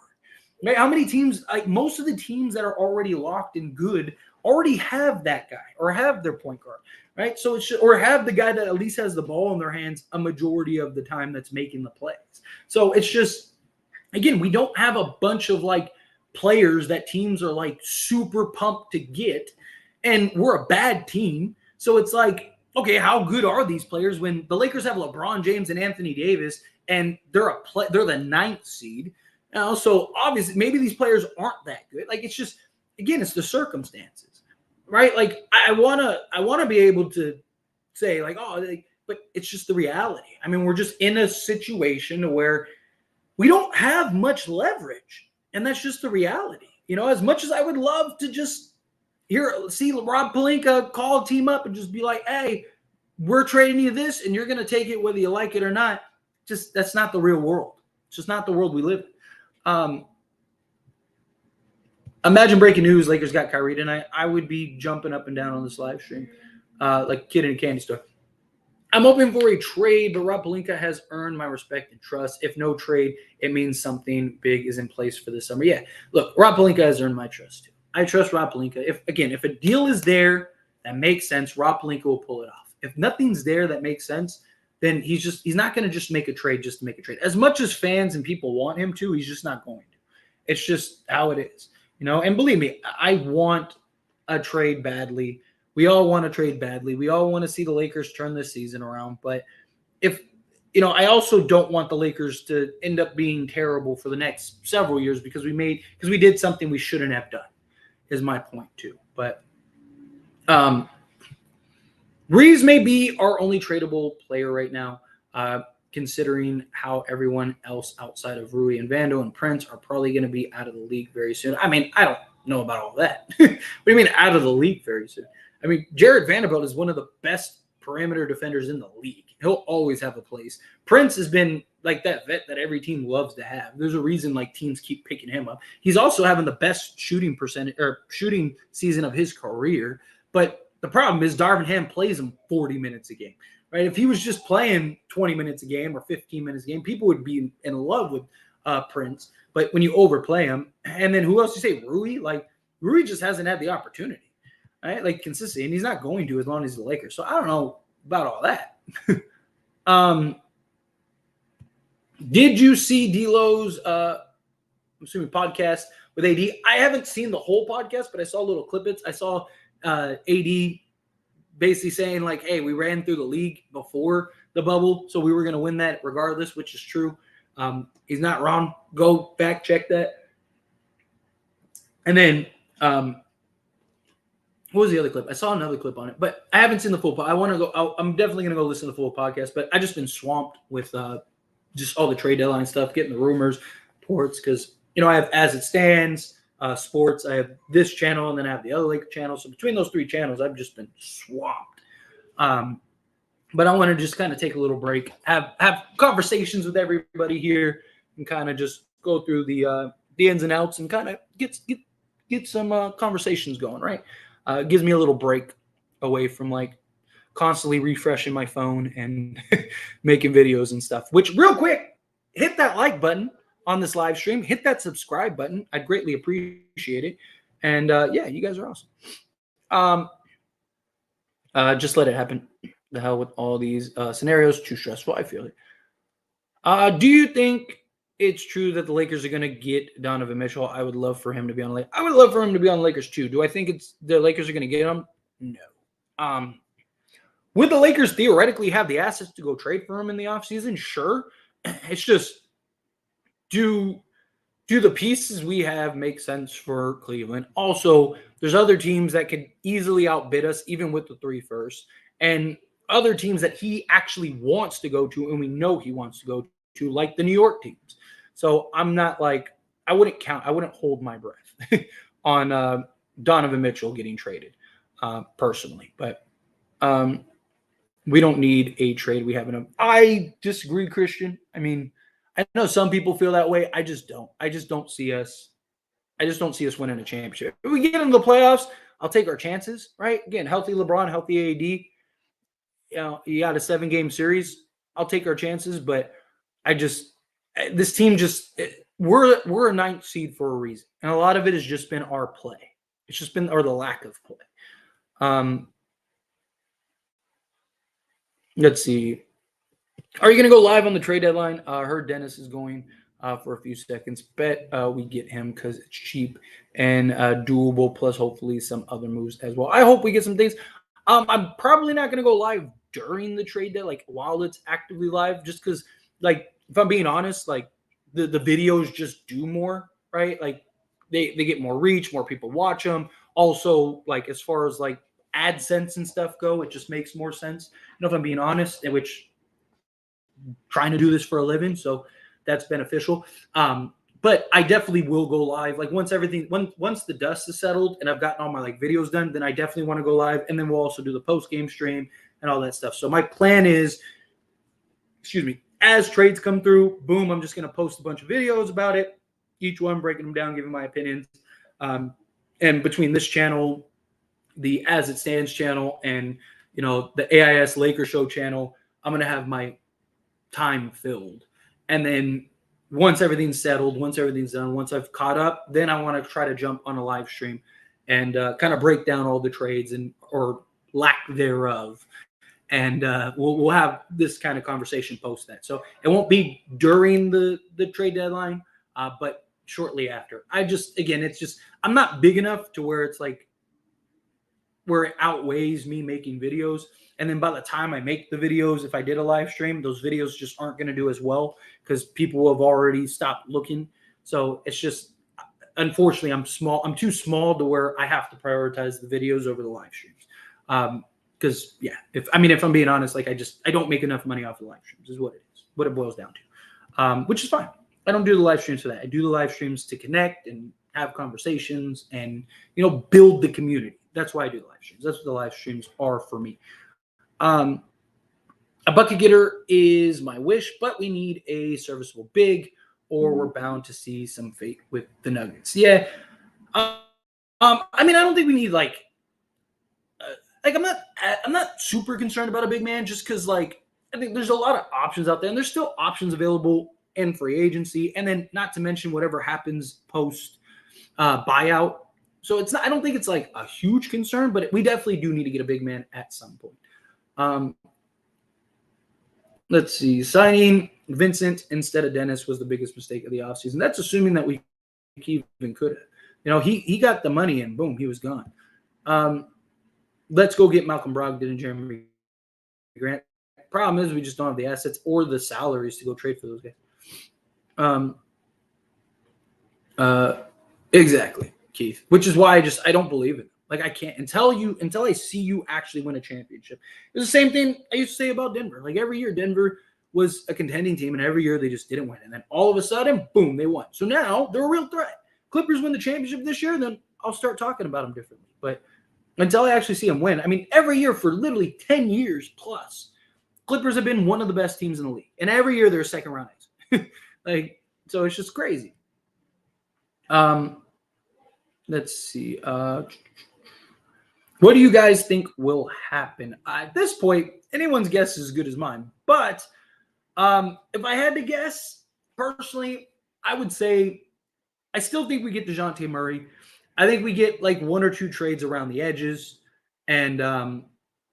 S1: Right? How many teams, like most of the teams that are already locked and good already have that guy or have their point guard, right? So or have the guy that at least has the ball in their hands a majority of the time that's making the plays. So it's just, again, we don't have a bunch of like players that teams are like super pumped to get, and we're a bad team. So it's like, okay, how good are these players when the Lakers have LeBron James and Anthony Davis, and they're the 9th seed? You know, so obviously maybe these players aren't that good. Like, it's just, again, it's the circumstances, right? Like, I wanna be able to say like, oh, but it's just the reality. I mean, we're just in a situation where we don't have much leverage, and that's just the reality. You know, as much as I would love to just see Rob Pelinka call a team up and just be like, hey, we're trading you this, and you're going to take it whether you like it or not. Just, that's not the real world. It's just not the world we live in. Imagine breaking news, Lakers got Kyrie tonight. I would be jumping up and down on this live stream like a kid in a candy store. I'm hoping for a trade, but Rob Pelinka has earned my respect and trust. If no trade, it means something big is in place for this summer. Yeah, look, Rob Pelinka has earned my trust too. I trust Rob Pelinka. If a deal is there that makes sense, Rob Pelinka will pull it off. If nothing's there that makes sense, then he's not going to just make a trade just to make a trade. As much as fans and people want him to, he's just not going to. It's just how it is, you know. And believe me, I want a trade badly. We all want to trade badly. We all want to see the Lakers turn this season around. But I also don't want the Lakers to end up being terrible for the next several years because we did something we shouldn't have done, is my point too. But Reeves may be our only tradable player right now, considering how everyone else outside of Rui and Vando and Prince are probably going to be out of the league very soon. I mean, I don't know about all that. What do you mean out of the league very soon? I mean, Jared Vanderbilt is one of the best perimeter defenders in the league. He'll always have a place. Prince has been like that vet that every team loves to have. There's a reason like teams keep picking him up. He's also having the best shooting season of his career. But the problem is Darvin Ham plays him 40 minutes a game, right? If he was just playing 20 minutes a game or 15 minutes a game, people would be in love with Prince. But when you overplay him, and then who else you say? Rui? Like, Rui just hasn't had the opportunity. Right? Like consistency, and he's not going to as long as he's the Lakers. So I don't know about all that. Did you see D'Lo's I'm assuming podcast with AD? I haven't seen the whole podcast, but I saw little clippets. I saw AD basically saying like, hey, we ran through the league before the bubble, so we were going to win that regardless, which is true. He's not wrong. Go fact check that. And then what was the other clip? I saw another clip on it, but I haven't seen the full. I want to go. I'm definitely going to go listen to the full podcast, but I just been swamped with just all the trade deadline stuff, getting the rumors, reports, because I have As It Stands, sports. I have this channel, and then I have the other Laker channel. So between those 3 channels, I've just been swamped. But I want to just kind of take a little break, have conversations with everybody here, and kind of just go through the ins and outs, and kind of get some conversations going. Right, it gives me a little break away from like constantly refreshing my phone and making videos and stuff. Which, real quick, hit that like button on this live stream. Hit that subscribe button. I'd greatly appreciate it. And yeah, you guys are awesome. Just let it happen. The hell with all these scenarios. Too stressful. I feel it. Do you think it's true that the Lakers are going to get Donovan Mitchell? I would love for him to be on the Lakers. I would love for him to be on the Lakers too. Do I think the Lakers are going to get him? No. Would the Lakers theoretically have the assets to go trade for him in the offseason? Sure. It's just, do the pieces we have make sense for Cleveland? Also, there's other teams that could easily outbid us, even with the 3 firsts, and other teams that he actually wants to go to, and we know he wants to go to, like the New York teams. So I'm not like, I wouldn't hold my breath on Donovan Mitchell getting traded personally. But we don't need a trade. We have enough. I disagree, Christian. I mean, I know some people feel that way. I just don't. I just don't see us winning a championship. If we get into the playoffs, I'll take our chances, right? Again, healthy LeBron, healthy AD. You got a 7-game series. I'll take our chances, but this team we're a 9th seed for a reason. And a lot of it has just been our play. It's just been the lack of play. Let's see. Are you going to go live on the trade deadline? I heard Dennis is going for a few seconds. Bet we get him because it's cheap and doable, plus hopefully some other moves as well. I hope we get some things. I'm probably not going to go live during the trade deadline, like while it's actively live, just because, like, if I'm being honest, like the videos just do more, right? Like they get more reach, more people watch them. Also, like as far as like AdSense and stuff go, it just makes more sense. If I'm being honest, in which trying to do this for a living, so that's beneficial. But I definitely will go live. Like once the dust is settled and I've gotten all my like videos done, then I definitely want to go live. And then we'll also do the post-game stream and all that stuff. So my plan is, as trades come through, boom, I'm just going to post a bunch of videos about it, each one breaking them down, giving my opinions. And between this channel, the As It Stands channel, and the AIS Laker Show channel, I'm going to have my time filled. And then once everything's settled, once everything's done, once I've caught up, then I want to try to jump on a live stream and kind of break down all the trades or lack thereof. And we'll have this kind of conversation post that. So it won't be during the trade deadline, but shortly after. I'm not big enough to where it's like, where it outweighs me making videos. And then by the time I make the videos, if I did a live stream, those videos just aren't going to do as well because people have already stopped looking. So it's just, unfortunately, I'm too small to where I have to prioritize the videos over the live streams. Because if I'm being honest, like I don't make enough money off the live streams is what it boils down to, which is fine. I don't do the live streams for that. I do the live streams to connect and have conversations and, build the community. That's why I do the live streams. That's what the live streams are for me. A bucket getter is my wish, but we need a serviceable big, or we're bound to see some fate with the Nuggets. Yeah. I don't think we need I'm not super concerned about a big man just because I think there's a lot of options out there, and there's still options available in free agency, and then not to mention whatever happens post buyout. So I don't think it's like a huge concern, but we definitely do need to get a big man at some point. Let's see. Signing Vincent instead of Dennis was the biggest mistake of the offseason. That's assuming that we even could have. He got the money and boom, he was gone. Let's go get Malcolm Brogdon and Jeremy Grant. Problem is we just don't have the assets or the salaries to go trade for those guys. Um, exactly, Keith. Which is why I don't believe it. Like I can't until I see you actually win a championship. It's the same thing I used to say about Denver. Like every year, Denver was a contending team, and every year they just didn't win. And then all of a sudden, boom, they won. So now they're a real threat. Clippers win the championship this year, then I'll start talking about them differently. But until I actually see them win, I mean, every year for literally 10 years plus, Clippers have been one of the best teams in the league. And every year they're second round. Like, so it's just crazy. Let's see. What do you guys think will happen? At this point, anyone's guess is as good as mine. But if I had to guess, personally, I would say I still think we get DeJounte Murray. I think we get like one or two trades around the edges. And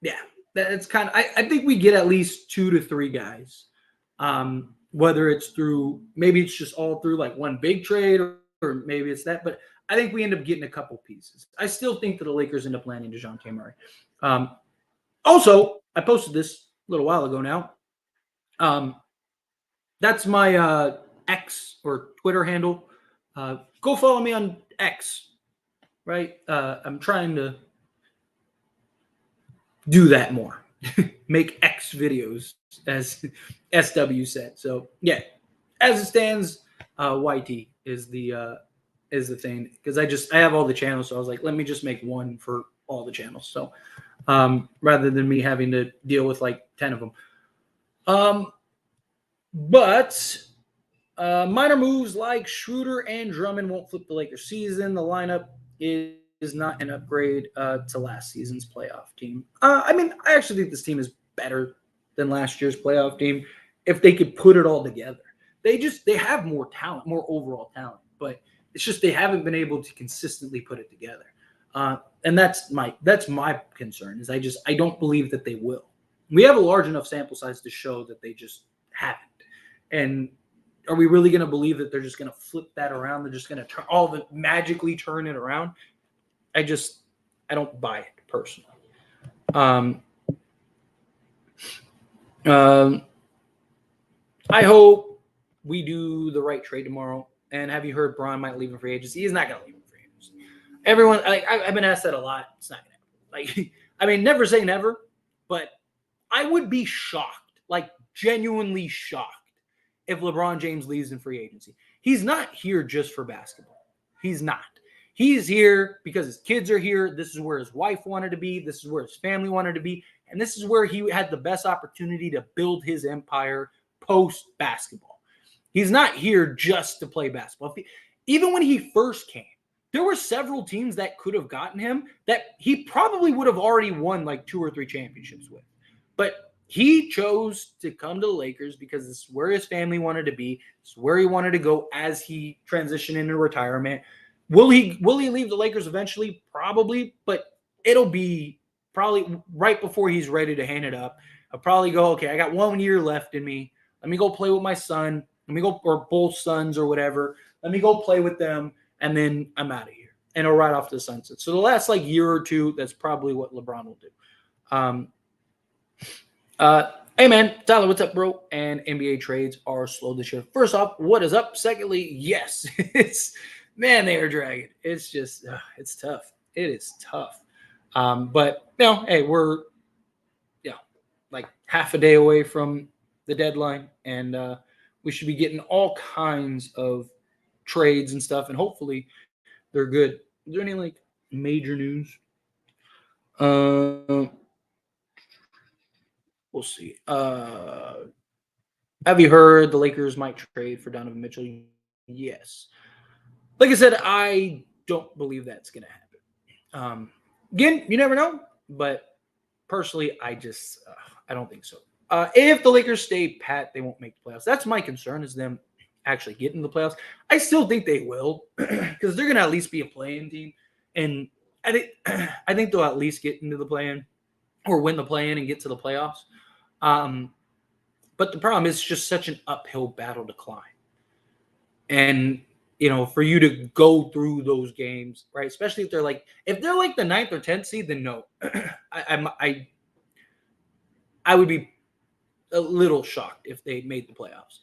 S1: yeah, that's kind of, I think we get at least 2 to 3 guys. Whether it's through, maybe it's just all through like one big trade or maybe it's that. But I think we end up getting a couple pieces. I still think that the Lakers end up landing DeJounte Murray. Also, I posted this a little while ago now. That's my X or Twitter handle. Go follow me on X, right? I'm trying to do that more. Make X videos, as SW said. So yeah, as it stands, YT is the thing, because I have all the channels, so I was like, let me just make one for all the channels. So rather than me having to deal with like 10 of them. But minor moves like Schroeder and Drummond won't flip the Lakers season. The lineup is not an upgrade to last season's playoff team. I mean, I actually think this team is better than last year's playoff team if they could put it all together. They have more talent, more overall talent, but it's just they haven't been able to consistently put it together. And that's my concern, is I don't believe that they will. We have a large enough sample size to show that they just haven't. And are we really going to believe that they're just going to flip that around? They're just going to magically turn it around? I don't buy it personally. I hope we do the right trade tomorrow. And have you heard Bron might leave in free agency? He's not going to leave in free agency. Everyone, I've been asked that a lot. It's not going to happen. Like, I mean, never say never, but I would be shocked, like genuinely shocked, if LeBron James leaves in free agency. He's not here just for basketball. He's not. He's here because his kids are here. This is where his wife wanted to be. This is where his family wanted to be. And this is where he had the best opportunity to build his empire post-basketball. He's not here just to play basketball. Even when he first came, there were several teams that could have gotten him that he probably would have already won like 2 or 3 championships with. But he chose to come to the Lakers because this is where his family wanted to be. This is where he wanted to go as he transitioned into retirement. Will he leave the Lakers eventually? Probably, but it'll be probably right before he's ready to hand it up. I'll probably go, okay, I got 1 year left in me. Let me go play with my son. Let me go, or both sons or whatever. Let me go play with them, and then I'm out of here. And it'll ride off to the sunset. So the last like year or two, that's probably what LeBron will do. Hey man, Tyler, what's up, bro? And NBA trades are slow this year. First off, what is up? Secondly, yes, man, they are dragging. It's just, it's tough. It is tough. But hey, we're like half a day away from the deadline, and we should be getting all kinds of trades and stuff, and hopefully they're good. Is there any like major news? We'll see. Have you heard the Lakers might trade for Donovan Mitchell? Yes. Like I said, I don't believe that's going to happen. Again, you never know, but personally, I don't think so. If the Lakers stay pat, they won't make the playoffs. That's my concern, is them actually getting the playoffs. I still think they will, because they're going to at least be a play-in team, and I think they'll at least get into the play-in or win the play-in and get to the playoffs. But the problem is just such an uphill battle to climb. And, for you to go through those games, right? Especially if they're like the 9th or 10th seed, then no. I would be a little shocked if they made the playoffs.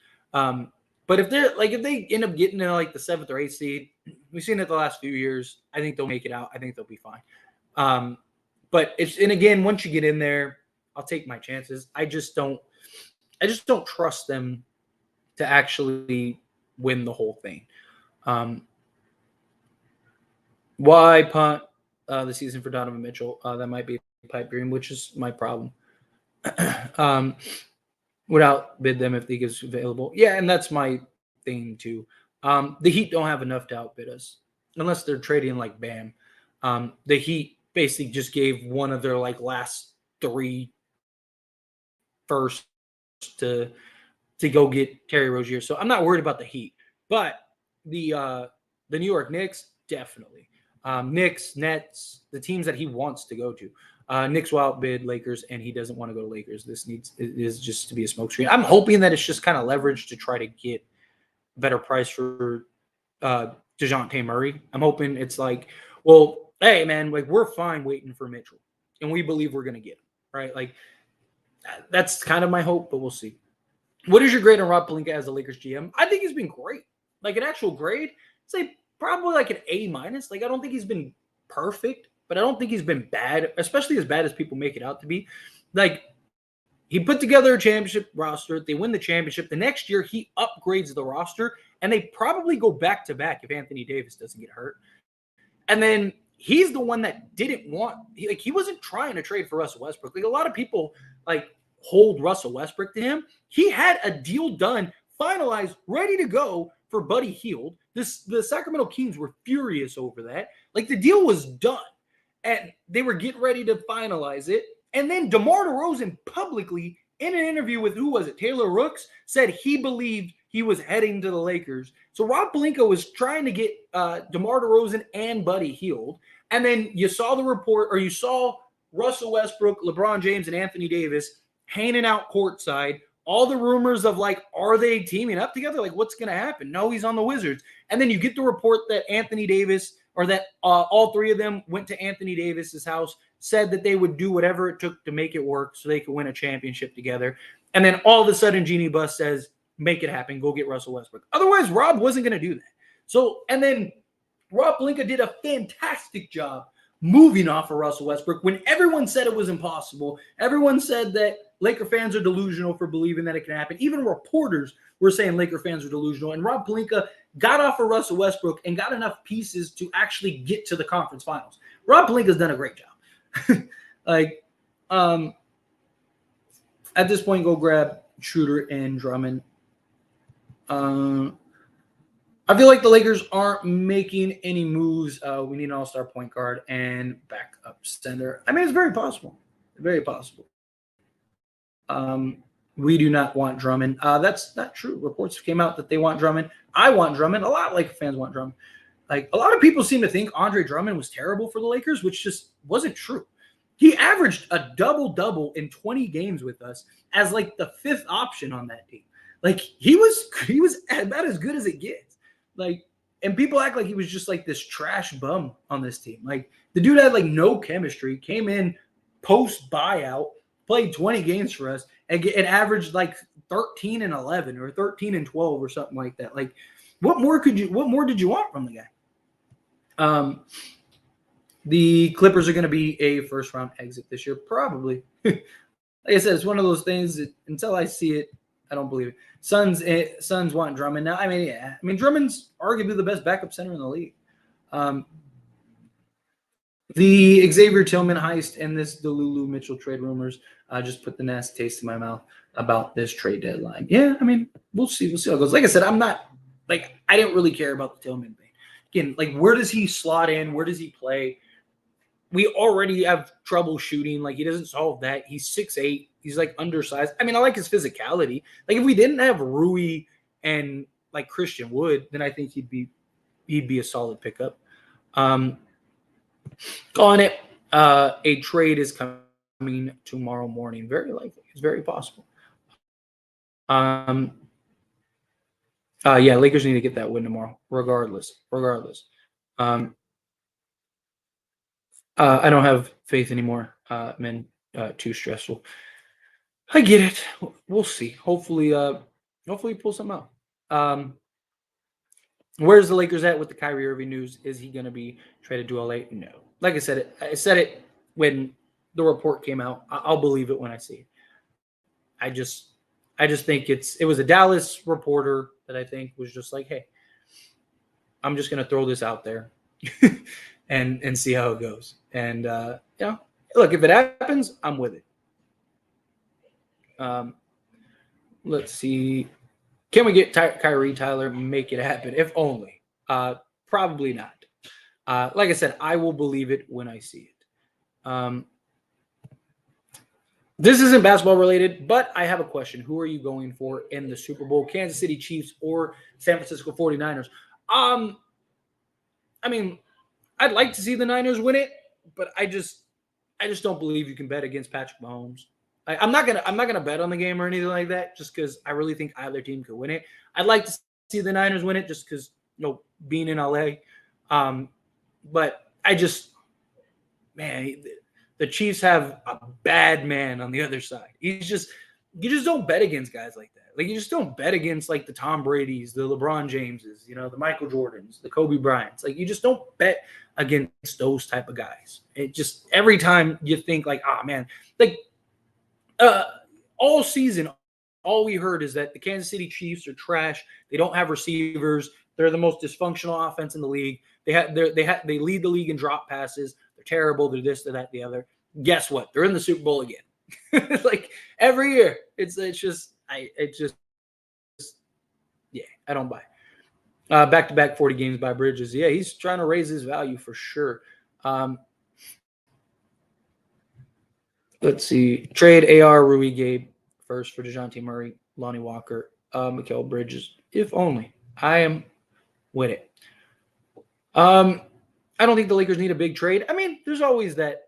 S1: But if they end up getting in like the 7th or 8th seed, we've seen it the last few years. I think they'll make it out. I think they'll be fine. But again, once you get in there, I'll take my chances. I just don't trust them to actually win the whole thing. Why punt the season for Donovan Mitchell? That might be a pipe dream, which is my problem. Would outbid them if the league is available. Yeah, and that's my thing too. The Heat don't have enough to outbid us unless they're trading like Bam. The Heat basically just gave one of their like last 3 first to go get Terry Rozier. So I'm not worried about the Heat, but the New York Knicks definitely. Knicks, Nets, the teams that he wants to go to. Knicks will outbid Lakers, and he doesn't want to go to Lakers. Is just to be a smokescreen. I'm hoping that it's just kind of leverage to try to get a better price for DeJounte Murray. I'm hoping it's like, well, hey, man, like we're fine waiting for Mitchell, and we believe we're going to get him, right? Like that's kind of my hope, but we'll see. What is your grade on Rob Pelinka as a Lakers GM? I think he's been great. Like an actual grade, say probably like an A-. Like I don't think he's been perfect, but I don't think he's been bad, especially as bad as people make it out to be. Like he put together a championship roster. They win the championship. The next year he upgrades the roster, and they probably go back to back if Anthony Davis doesn't get hurt. And then he's the one that didn't want. He wasn't trying to trade for Russell Westbrook. Like a lot of people like hold Russell Westbrook to him. He had a deal done, finalized, ready to go for Buddy Hield. The Sacramento Kings were furious over that. Like the deal was done. And they were getting ready to finalize it. And then DeMar DeRozan publicly, in an interview with, who was it, Taylor Rooks, said he believed he was heading to the Lakers. So Rob Pelinka was trying to get DeMar DeRozan and Buddy Hield. And then you saw the report, or you saw Russell Westbrook, LeBron James, and Anthony Davis hanging out courtside. All the rumors of like, are they teaming up together? Like, what's going to happen? No, he's on the Wizards. And then you get the report that Anthony Davis, or that all 3 of them went to Anthony Davis's house, said that they would do whatever it took to make it work so they could win a championship together. And then all of a sudden, Jeannie Buss says, make it happen. Go get Russell Westbrook. Otherwise, Rob wasn't going to do that. So, and then Rob Pelinka did a fantastic job moving off of Russell Westbrook when everyone said it was impossible. Everyone said that Laker fans are delusional for believing that it can happen. Even reporters were saying Laker fans are delusional. And Rob Pelinka got off of Russell Westbrook and got enough pieces to actually get to the conference finals. Rob Pelinka's done a great job. At this point, go grab Schroeder and Drummond. I feel like the Lakers aren't making any moves. We need an all-star point guard and backup center. I mean, it's very possible. Very possible. We do not want Drummond. That's not true. Reports came out that they want Drummond. I want Drummond. A lot of Lakers fans want Drummond. Like a lot of people seem to think Andre Drummond was terrible for the Lakers, which just wasn't true. He averaged a double-double in 20 games with us as like the 5th option on that team. Like he was about as good as it gets. Like, and people act like he was just like this trash bum on this team. Like the dude had like no chemistry, came in post buyout, played 20 games for us, and averaged like 13 and 11 or 13 and 12 or something like that. Like, what more did you want from the guy? The Clippers are going to be a first-round exit this year, probably. Like I said, it's one of those things that until I see it, I don't believe it. Suns want Drummond now. I mean, yeah. I mean, Drummond's arguably the best backup center in the league. The Xavier Tillman heist and this Delulu Mitchell trade rumors just put the nasty taste in my mouth about this trade deadline. Yeah, I mean, we'll see. We'll see how it goes. Like I said, I'm not like I didn't really care about the Tillman thing. Again, like where does he slot in? Where does he play? We already have trouble shooting. Like he doesn't solve that. He's 6'8". He's like undersized. I mean, I like his physicality. Like if we didn't have Rui and like Christian Wood, then I think he'd be a solid pickup. On it, a trade is coming tomorrow morning. Very likely. It's very possible. Yeah, Lakers need to get that win tomorrow, regardless. I don't have faith anymore. Men, too stressful. I get it. We'll see. Hopefully pull something out. Where's the Lakers at with the Kyrie Irving news? Is he going to be traded to LA? No. Like I said it when the report came out. I'll believe it when I see it. I just think it was a Dallas reporter that I think was just like, hey, I'm just going to throw this out there and see how it goes. And look, if it happens, I'm with it. Let's see. Can we get Kyrie, Tyler, make it happen? If only. Probably not. Like I said, I will believe it when I see it. This isn't basketball related, but I have a question. Who are you going for in the Super Bowl? Kansas City Chiefs or San Francisco 49ers? I mean, I'd like to see the Niners win it, but I just don't believe you can bet against Patrick Mahomes. I'm not gonna bet on the game or anything like that, just because I really think either team could win it. I'd like to see the Niners win it, just because being in LA. But the Chiefs have a bad man on the other side. You just don't bet against guys like that. Like, you just don't bet against like the Tom Brady's, the LeBron Jameses, the Michael Jordans, the Kobe Bryants. Like, you just don't bet against those type of guys. It just, every time you think like, man, like all season, all we heard is that the Kansas City Chiefs are trash. They don't have receivers. They're the most dysfunctional offense in the league. They lead the league in drop passes. They're terrible. They're this, they're that, the other. Guess what? They're in the Super Bowl again. Like every year. I don't buy it. Back-to-back 40 games by Bridges. Yeah, he's trying to raise his value for sure. Let's see. Trade AR Rui Gabe first for DeJounte Murray, Lonnie Walker, Mikal Bridges. If only. I am with it. I don't think the Lakers need a big trade. I mean, there's always that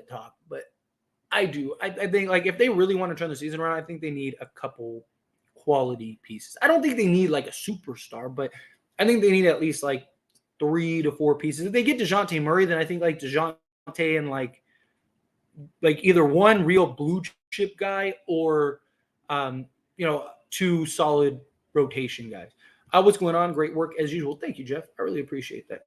S1: talk, but I think like if they really want to turn the season around, I think they need a couple quality pieces. I don't think they need like a superstar, but I think they need at least like 3 to 4 pieces. If they get DeJounte Murray, then I think like DeJounte and like either one real blue chip guy or 2 solid rotation guys. What's going on? Great work as usual. Thank you, Jeff. I really appreciate that.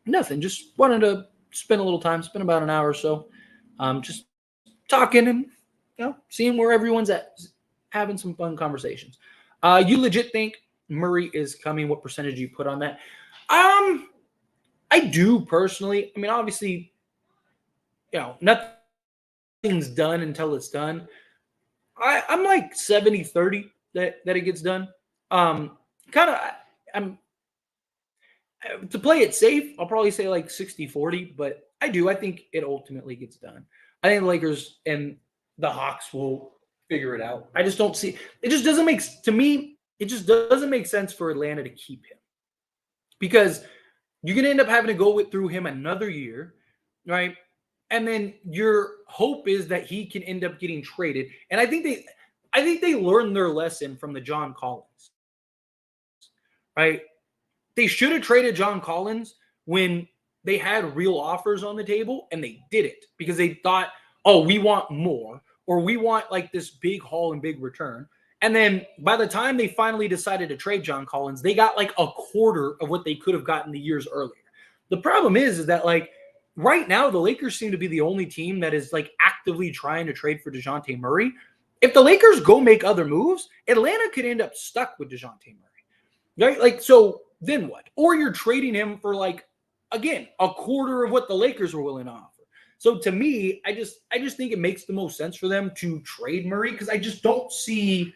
S1: Nothing. Just wanted to spend a little time, spend about an hour or so, just talking and seeing where everyone's at, having some fun conversations. You legit think Murray is coming? What percentage do you put on that? I do personally. I mean, obviously, nothing's done until it's done. I'm like 70-30 that it gets done. I'm to play it safe, I'll probably say like 60-40, but I think it ultimately gets done. I think the Lakers and the Hawks will figure it out. I just don't see it. Just doesn't make sense for Atlanta to keep him, because you're going to end up having to go through him another year, right? And then your hope is that he can end up getting traded. And I think they learned their lesson from the John Collins, right? They should have traded John Collins when they had real offers on the table, and they did it because they thought, we want more, or we want like this big haul and big return. And then by the time they finally decided to trade John Collins, they got like a quarter of what they could have gotten the years earlier. The problem is that like right now, the Lakers seem to be the only team that is like actively trying to trade for DeJounte Murray. If the Lakers go make other moves, Atlanta could end up stuck with DeJounte Murray, right? Like, so then what? Or you're trading him for like, again, a quarter of what the Lakers were willing to offer. So to me, I just think it makes the most sense for them to trade Murray, because I don't see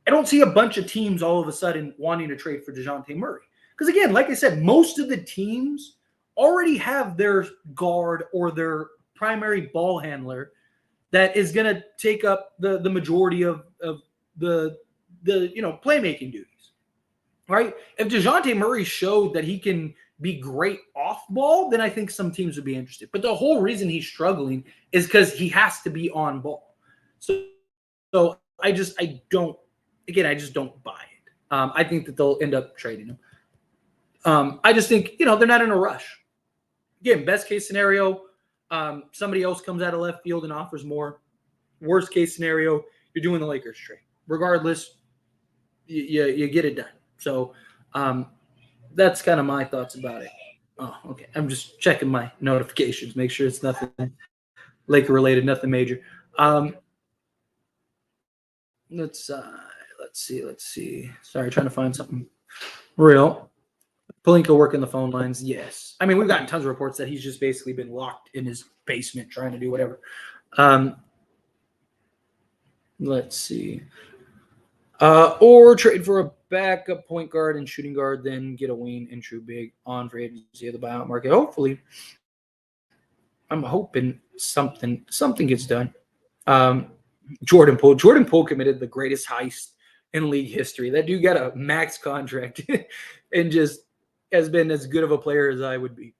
S1: a bunch of teams all of a sudden wanting to trade for DeJounte Murray. Because again, like I said, most of the teams already have their guard or their primary ball handler that is going to take up the majority of the playmaking duties, right? If DeJounte Murray showed that he can be great off ball, then I think some teams would be interested. But the whole reason he's struggling is because he has to be on ball. So I just don't buy it. I think that they'll end up trading him. I just think, they're not in a rush. Again, best case scenario, somebody else comes out of left field and offers more. Worst case scenario, you're doing the Lakers trade. Regardless, you get it done. So that's kind of my thoughts about it. Oh, okay. I'm just checking my notifications, make sure it's nothing Laker related, nothing major. Let's let's see. Sorry, trying to find something real. Palinka working the phone lines. Yes. I mean, we've gotten tons of reports that he's just basically been locked in his basement trying to do whatever. Let's see. Or trade for a backup point guard and shooting guard, then get a wing and true big on free agency of the buyout market. Hopefully, I'm hoping something gets done. Jordan Poole committed the greatest heist in league history. That dude got a max contract and just has been as good of a player as I would be,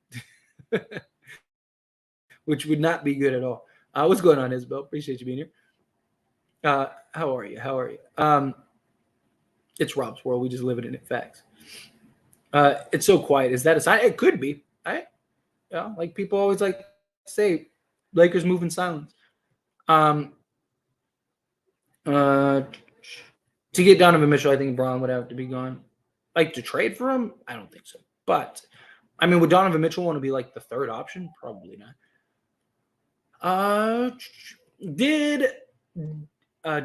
S1: which would not be good at all. What's going on, Isabel? Appreciate you being here. How are you? How are you? It's Rob's world. We just live in it. Facts. It's so quiet. Is that a sign? It could be. Right? Yeah, like people always like to say, Lakers move in silence. To get Donovan Mitchell, I think Braun would have to be gone. Like to trade for him, I don't think so. But I mean, would Donovan Mitchell want to be like the third option? Probably not.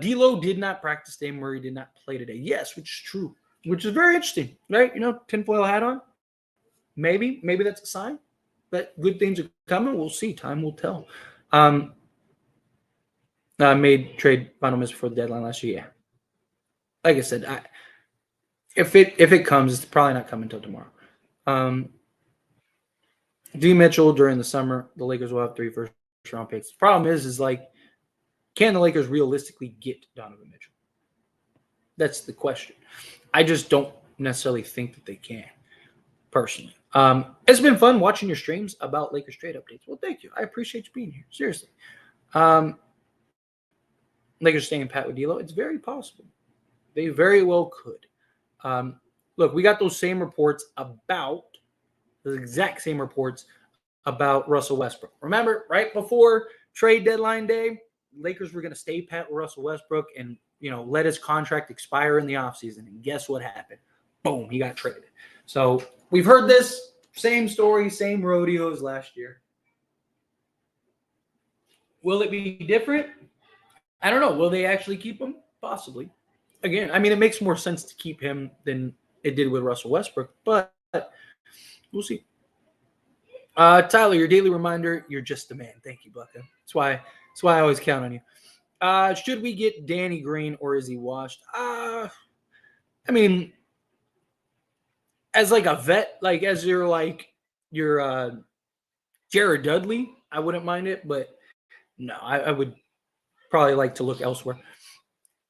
S1: D'Lo did not practice today. Murray did not play today. Yes, which is true. Which is very interesting, right? You know, tinfoil hat on. Maybe that's a sign that good things are coming. We'll see. Time will tell. Made trade final miss before the deadline last year. Yeah. Like I said, if it comes, it's probably not coming until tomorrow. D. Mitchell during the summer, the Lakers will have 3 first-round picks. The problem is like, can the Lakers realistically get Donovan Mitchell? That's the question. I just don't necessarily think that they can, personally. It's been fun watching your streams about Lakers trade updates. Well, thank you. I appreciate you being here. Seriously. Lakers staying pat with D'Lo. It's very possible. They very well could. Look, we got those same reports about the exact same reports about Russell Westbrook. Remember, right before trade deadline day, Lakers were going to stay pat with Russell Westbrook and, let his contract expire in the offseason. And guess what happened? Boom, he got traded. So we've heard this same story, same rodeos last year. Will it be different? I don't know. Will they actually keep him? Possibly. Again, I mean, it makes more sense to keep him than it did with Russell Westbrook, but we'll see. Tyler, your daily reminder, you're just a man. Thank you, Bucka. That's why I always count on you. Should we get Danny Green or is he washed? I mean, as like a vet, like as your Jared Dudley, I wouldn't mind it, but no, I would probably like to look elsewhere.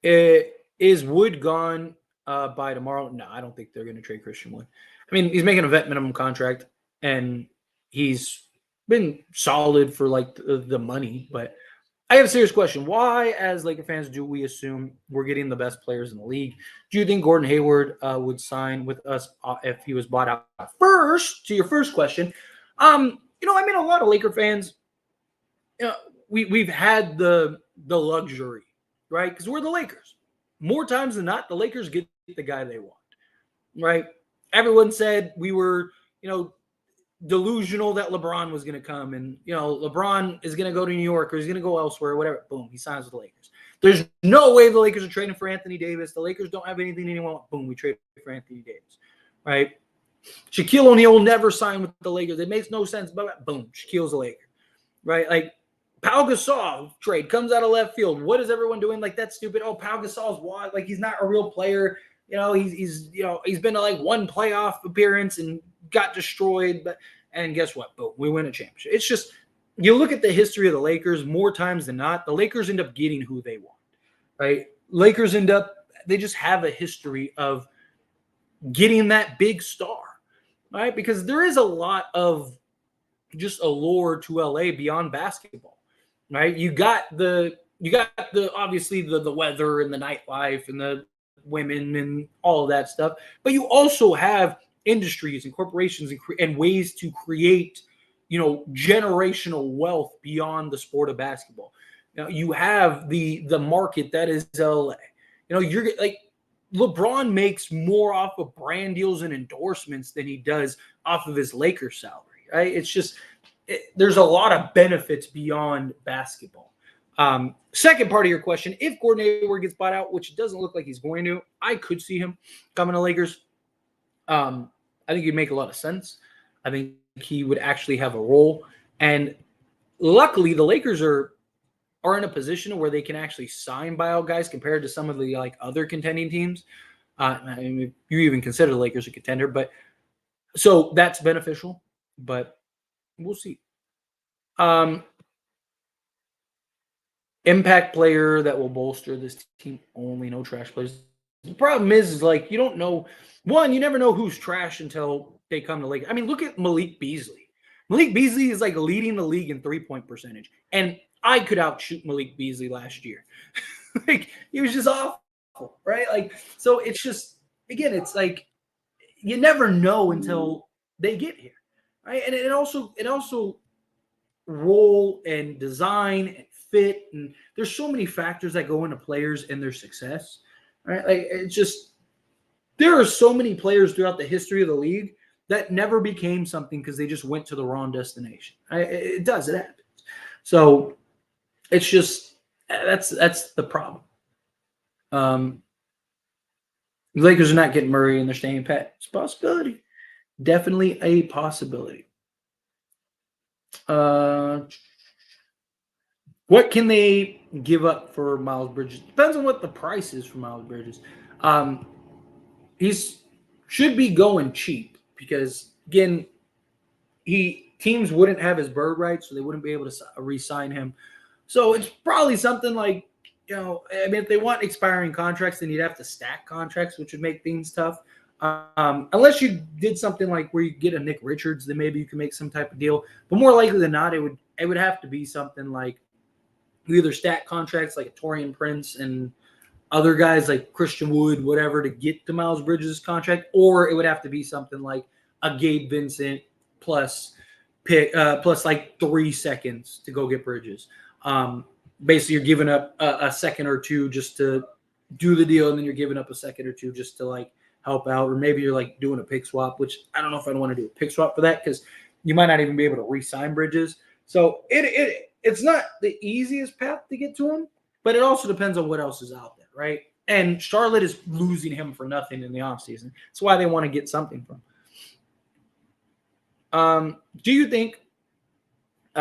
S1: Is Wood gone by tomorrow? No, I don't think they're going to trade Christian Wood. I mean, he's making a vet minimum contract, and he's been solid for like the money. But I have a serious question. Why, as Laker fans, do we assume we're getting the best players in the league? Do you think Gordon Hayward would sign with us if he was bought out? First, to your first question, I mean, a lot of Laker fans, we've had the luxury, right? Because we're the Lakers. More times than not, the Lakers get the guy they want, right? Everyone said we were, delusional that LeBron was going to come and, LeBron is going to go to New York or he's going to go elsewhere, whatever. Boom, he signs with the Lakers. There's no way the Lakers are trading for Anthony Davis. The Lakers don't have anything anyone wants. Boom, we trade for Anthony Davis, right? Shaquille O'Neal will never sign with the Lakers. It makes no sense, but boom, Shaquille's a Laker, right? Like, Pau Gasol trade comes out of left field. What is everyone doing? Like, that's stupid. Oh, Pau Gasol's wide. Like, he's not a real player. He's been to like one playoff appearance and got destroyed. And guess what? Boom, we win a championship. It's just, you look at the history of the Lakers, more times than not, the Lakers end up getting who they want, right? Lakers they just have a history of getting that big star, right? Because there is a lot of just allure to LA beyond basketball. Right, you got the obviously the weather and the nightlife and the women and all of that stuff, but you also have industries and corporations and ways to create, generational wealth beyond the sport of basketball. Now you have the market that is LA. You're like LeBron makes more off of brand deals and endorsements than he does off of his Lakers salary, right? It's just there's a lot of benefits beyond basketball. Second part of your question, if Gordon Hayward gets bought out, which it doesn't look like he's going to, I could see him coming to Lakers. I think he'd make a lot of sense. I think he would actually have a role. And luckily, the Lakers are in a position where they can actually sign buyout guys compared to some of the like other contending teams. I mean, you even consider the Lakers a contender, but so that's beneficial. But we'll see. Impact player that will bolster this team only, no trash players. The problem is like you don't know. One, you never know who's trash until they come to Lakers. I mean, look at Malik Beasley. Malik Beasley is like leading the league in 3-point percentage, and I could outshoot Malik Beasley last year. Like he was just awful, right? Like so, it's just again, it's like you never know until they get here, right? And it also role and design and fit, and there's so many factors that go into players and their success, right? Like it's just there are so many players throughout the history of the league that never became something because they just went to the wrong destination. It does. It happens. So it's just that's the problem. The Lakers are not getting Murray and they're staying pat. It's a possibility. Definitely a possibility. What can they give up for Miles Bridges? Depends on what the price is for Miles Bridges. He's should be going cheap because again, teams wouldn't have his bird rights, so they wouldn't be able to re-sign him. So it's probably something like, I mean, if they want expiring contracts, then you'd have to stack contracts, which would make things tough. Unless you did something like where you get a Nick Richards, then maybe you can make some type of deal. But more likely than not, it would have to be something like you either stack contracts like a Taurean Prince and other guys like Christian Wood, whatever, to get to Miles Bridges' contract, or it would have to be something like a Gabe Vincent plus like 3 seconds to go get Bridges. Basically, you're giving up a second or two just to do the deal, and then you're giving up a second or two just to like help out, or maybe you're like doing a pick swap, which I don't know if I'd want to do a pick swap for that because you might not even be able to re-sign Bridges. So it's not the easiest path to get to him, but it also depends on what else is out there, right? And Charlotte is losing him for nothing in the offseason. That's why they want to get something from him. Do you think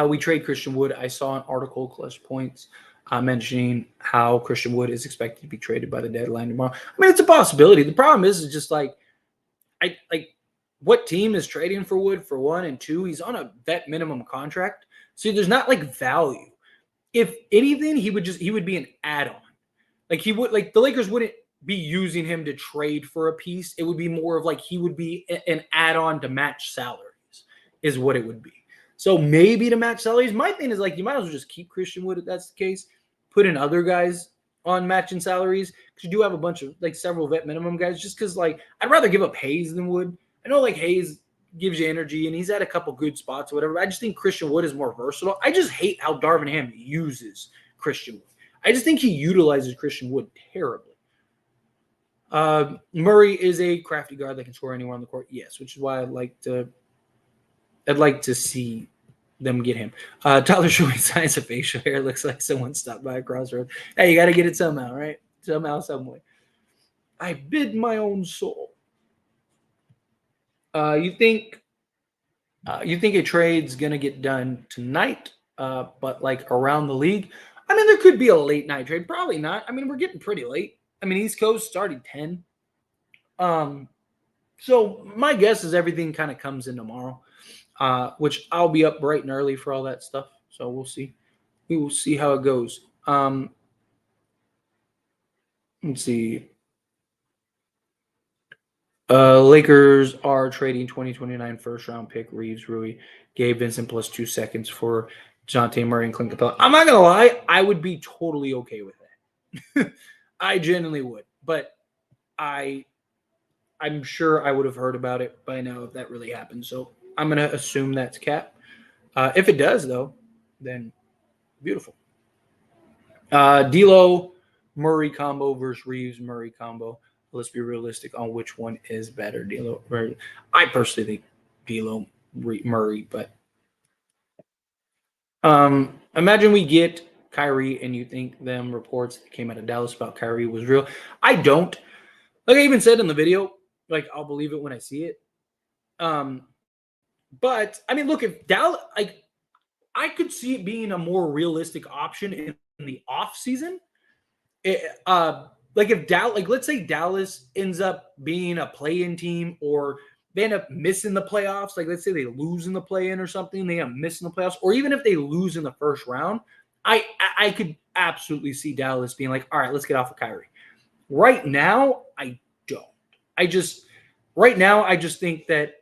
S1: we trade Christian Wood? I saw an article, Clutch Points, mentioning how Christian Wood is expected to be traded by the deadline tomorrow. I mean, it's a possibility. The problem is just like, what team is trading for Wood for one, and two, he's on a vet minimum contract. So there's not like value. If anything, he would be an add-on. Like the Lakers wouldn't be using him to trade for a piece. It would be more of like he would be an add-on to match salaries is what it would be. So maybe to match salaries. My thing is like you might as well just keep Christian Wood if that's the case. Put in other guys on matching salaries because you do have a bunch of like several vet minimum guys. Just because like I'd rather give up Hayes than Wood. I know like Hayes gives you energy and he's at a couple good spots or whatever. I just think Christian Wood is more versatile. I just hate how Darvin Ham uses Christian Wood. I just think he utilizes Christian Wood terribly. Murray is a crafty guard that can score anywhere on the court. Yes, which is why I'd like to see them get him. Tyler showing signs of facial hair. Looks like someone stopped by a crossroad. Hey, you got to get it somehow, right? Somehow, some way. I bid my own soul. You think a trade's gonna get done tonight? But like around the league, I mean, there could be a late night trade. Probably not. I mean, we're getting pretty late. I mean, East Coast started 10. So my guess is everything kind of comes in tomorrow, which I'll be up bright and early for all that stuff. So we'll see. We will see how it goes. Let's see. Lakers are trading 2029 first-round pick Reeves, Rui, Gabe Vincent plus 2 seconds for DeJounte Murray and Clint Capella. I'm not going to lie. I would be totally okay with that. I genuinely would. But I'm sure I would have heard about it by now if that really happened. So I'm going to assume that's cap. If it does, though, then beautiful. D'Lo Murray combo versus Reeves Murray combo. let's be realistic on which one is better, D'Lo. Or I personally think D'Lo Murray, but imagine we get Kyrie and you think them reports that came out of Dallas about Kyrie was real. I don't. Like I even said in the video, like I'll believe it when I see it. But I mean, look, if Dallas, like I could see it being a more realistic option in the off season. Like if Dallas, like let's say Dallas ends up being a play-in team, or they end up missing the playoffs. Like let's say they lose in the play-in or something, they end up missing the playoffs, or even if they lose in the first round, I could absolutely see Dallas being like, all right, let's get off of Kyrie. Right now, I don't. Right now I just think that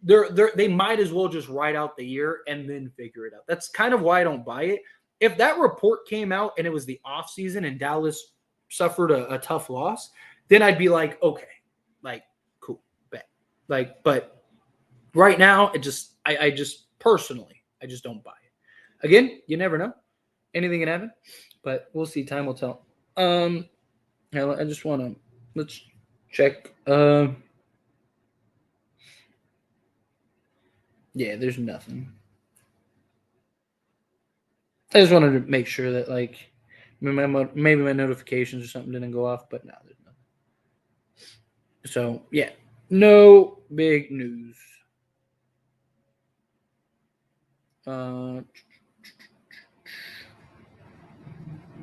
S1: they might as well just ride out the year and then figure it out. That's kind of why I don't buy it. If that report came out and it was the off season and Dallas suffered a tough loss, then I'd be like, okay, like cool, bet. Like, but right now, I just personally, I just don't buy it. Again, you never know. Anything can happen, but we'll see. Time will tell. I just want to let's check. Yeah, there's nothing. I just wanted to make sure that like maybe my notifications or something didn't go off, but no, there's nothing. So yeah, no big news.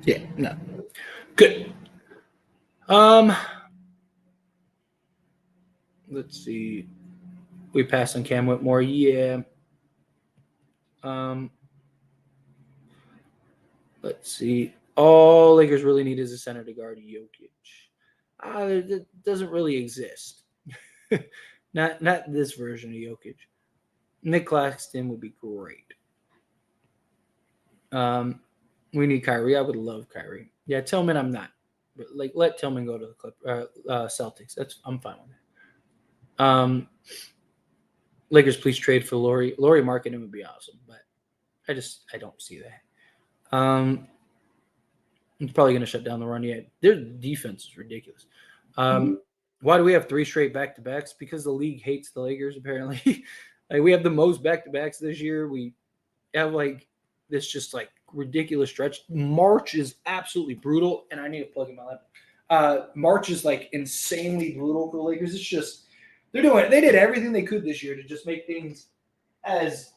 S1: Yeah, no. Good. Let's see. We passed on Cam Whitmore. Yeah. Let's see. All Lakers really need is a center to guard Jokic. It doesn't really exist. not this version of Jokic. Nick Claxton would be great. We need Kyrie. I would love Kyrie. Yeah, Tillman, I'm not. But like, let Tillman go to the Celtics. I'm fine with that. Lakers, please trade for Lauri. Lauri Markkanen would be awesome, but I don't see that. It's probably going to shut down the run. Yet their defense is ridiculous. Why do we have 3 straight back-to-backs? Because the league hates the Lakers, apparently. Like, we have the most back-to-backs this year. We have like this just like ridiculous stretch. March is absolutely brutal, and I need to plug in my laptop. March is like insanely brutal for the Lakers. It's just they did everything they could this year to just make things as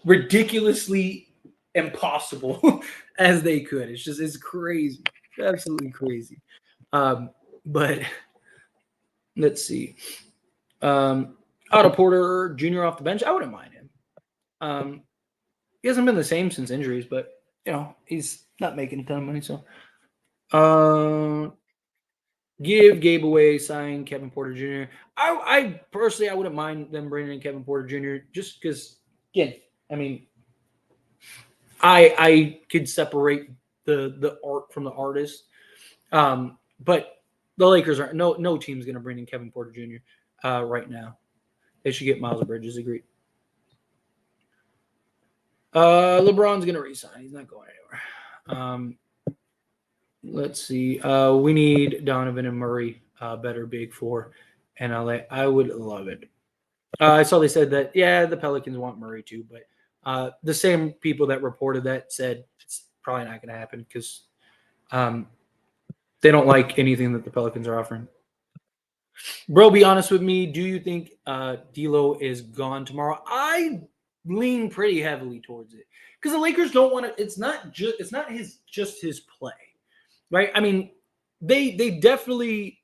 S1: ridiculously impossible as they could. It's crazy, absolutely crazy. But let's see. Otto Porter Jr. off the bench, I wouldn't mind him. He hasn't been the same since injuries, but you know he's not making a ton of money. So, give Gabe away, sign Kevin Porter Jr. I personally I wouldn't mind them bringing in Kevin Porter Jr. just because, again, I mean, I could separate the art from the artist, but the Lakers are no team's going to bring in Kevin Porter Jr. Right now. They should get Miles Bridges. Agreed. LeBron's going to resign. He's not going anywhere. Let's see. We need Donovan and Murray, better big four in LA. I would love it. I saw they said that, yeah, the Pelicans want Murray too, but the same people that reported that said it's probably not going to happen because they don't like anything that the Pelicans are offering. Bro, be honest with me. Do you think D'Lo is gone tomorrow? I lean pretty heavily towards it because the Lakers don't want to. It's not just his play, right? I mean, they definitely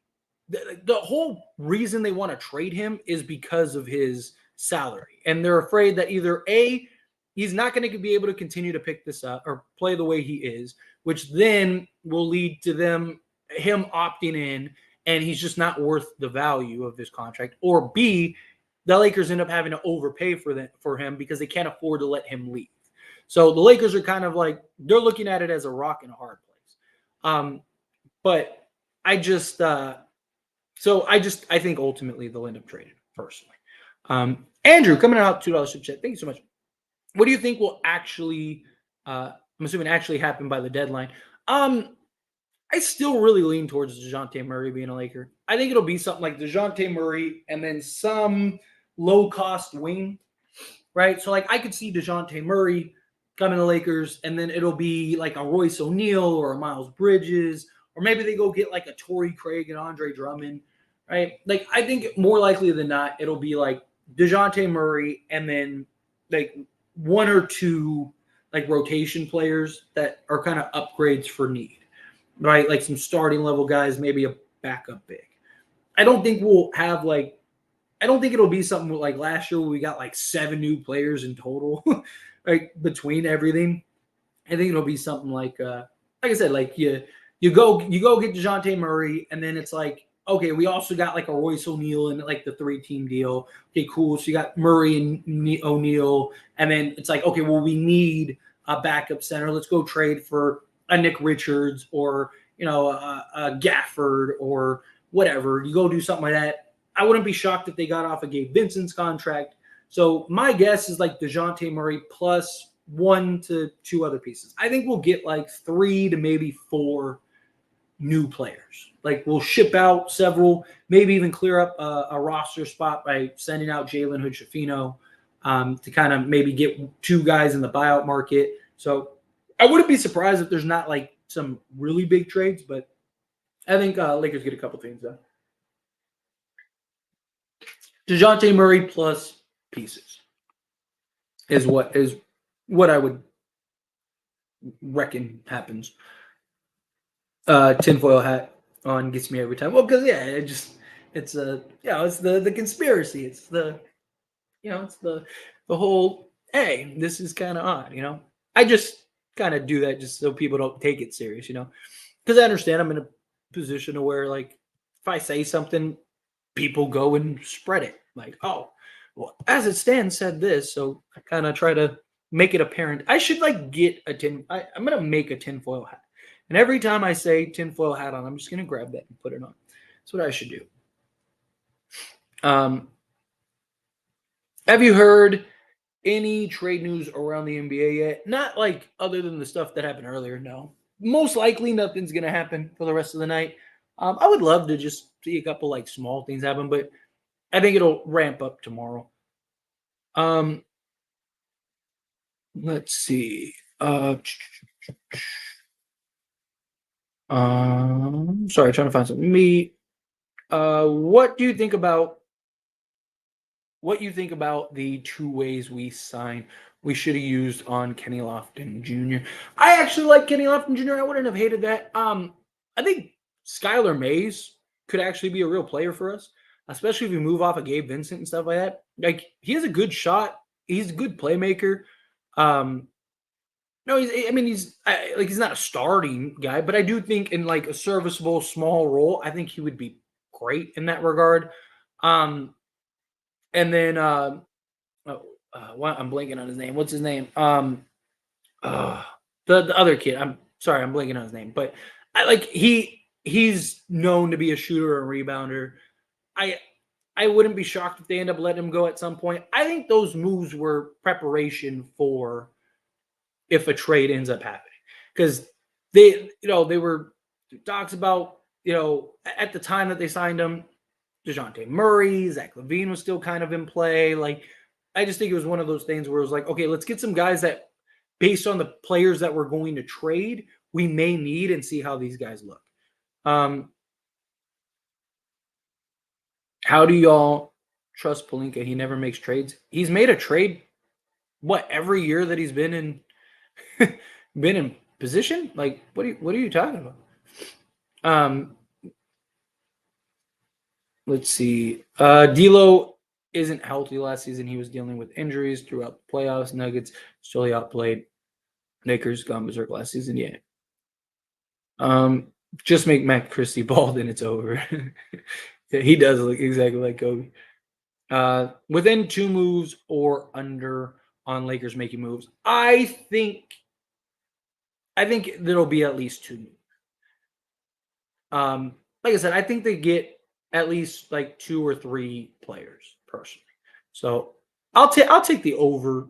S1: the whole reason they want to trade him is because of his salary, and they're afraid that either A, he's not going to be able to continue to pick this up or play the way he is, which then will lead to him opting in, and he's just not worth the value of this contract. Or B, the Lakers end up having to overpay for him because they can't afford to let him leave. So the Lakers are kind of like, they're looking at it as a rock and a hard place. But I just, I think ultimately they'll end up trading personally. Andrew, coming out $2 super chat. Thank you so much. What do you think will actually, I'm assuming actually happen by the deadline? I still really lean towards DeJounte Murray being a Laker. I think it'll be something like DeJounte Murray and then some low cost wing, right? So like I could see DeJounte Murray coming to Lakers, and then it'll be like a Royce O'Neal or a Miles Bridges, or maybe they go get like a Torrey Craig and Andre Drummond, right? Like I think more likely than not, it'll be like DeJounte Murray and then like one or two like rotation players that are kind of upgrades for need, right? Like some starting level guys, maybe a backup big. I don't think we'll have like I don't think it'll be something like last year where we got like 7 new players in total, like between everything. I think it'll be something like I said, like you go get DeJounte Murray, and then it's like, okay, we also got like a Royce O'Neal and like the 3-team deal. Okay, cool. So you got Murray and O'Neal, and then it's like, okay, well, we need a backup center. Let's go trade for a Nick Richards or a Gafford or whatever. You go do something like that. I wouldn't be shocked if they got off of Gabe Vincent's contract. So my guess is like DeJounte Murray plus 1 to 2 other pieces. I think we'll get like 3 to maybe 4 new players. Like we'll ship out several, maybe even clear up a roster spot by sending out Jalen Hood-Schifino to kind of maybe get 2 guys in the buyout market. So I wouldn't be surprised if there's not like some really big trades, but I think Lakers get a couple things done. DeJounte Murray plus pieces is what I would reckon happens. Tinfoil hat on gets me every time. Well, because it's the conspiracy. It's the whole, hey, this is kind of odd. I just kind of do that just so people don't take it serious, because I understand I'm in a position to where like if I say something, people go and spread it. Like, oh, well, as it stands, said this. So I kind of try to make it apparent. I should like get I'm gonna make a tinfoil hat, and every time I say tinfoil hat on, I'm just gonna grab that and put it on. That's what I should do. Have you heard any trade news around the NBA yet? Not like other than the stuff that happened earlier. No, most likely nothing's gonna happen for the rest of the night. I would love to just see a couple like small things happen, but I think it'll ramp up tomorrow. Let's see. Sorry, trying to find something. What do you think about the 2 ways we should have used on Kenny Lofton Jr.? I actually like Kenny Lofton Jr. I wouldn't have hated that. I think Skylar Mays could actually be a real player for us, especially if we move off of Gabe Vincent and stuff like that. Like he has a good shot. He's a good playmaker. No, he's not a starting guy, but I do think in like a serviceable small role, I think he would be great in that regard. And then I'm blanking on his name. What's his name? The other kid. I'm sorry, I'm blanking on his name, but he's known to be a shooter and rebounder. I wouldn't be shocked if they end up letting him go at some point. I think those moves were preparation for if a trade ends up happening, because they were talks about, at the time that they signed him, DeJounte Murray, Zach LaVine was still kind of in play. Like, I just think it was one of those things where it was like, okay, let's get some guys that, based on the players that we're going to trade, we may need, and see how these guys look. How do y'all trust Pelinka? He never makes trades. He's made a trade, every year that he's been in position? Like, what are you talking about? Let's see. D'Lo isn't healthy last season. He was dealing with injuries throughout the playoffs. Nuggets still outplayed Lakers gone berserk last season. Yeah. Just make Matt Christie bald and it's over. Yeah, he does look exactly like Kobe. Within 2 moves or under on Lakers making moves, I think there'll be at least 2. Like I said, I think they get at least like 2 or 3 players personally. So I'll take the over.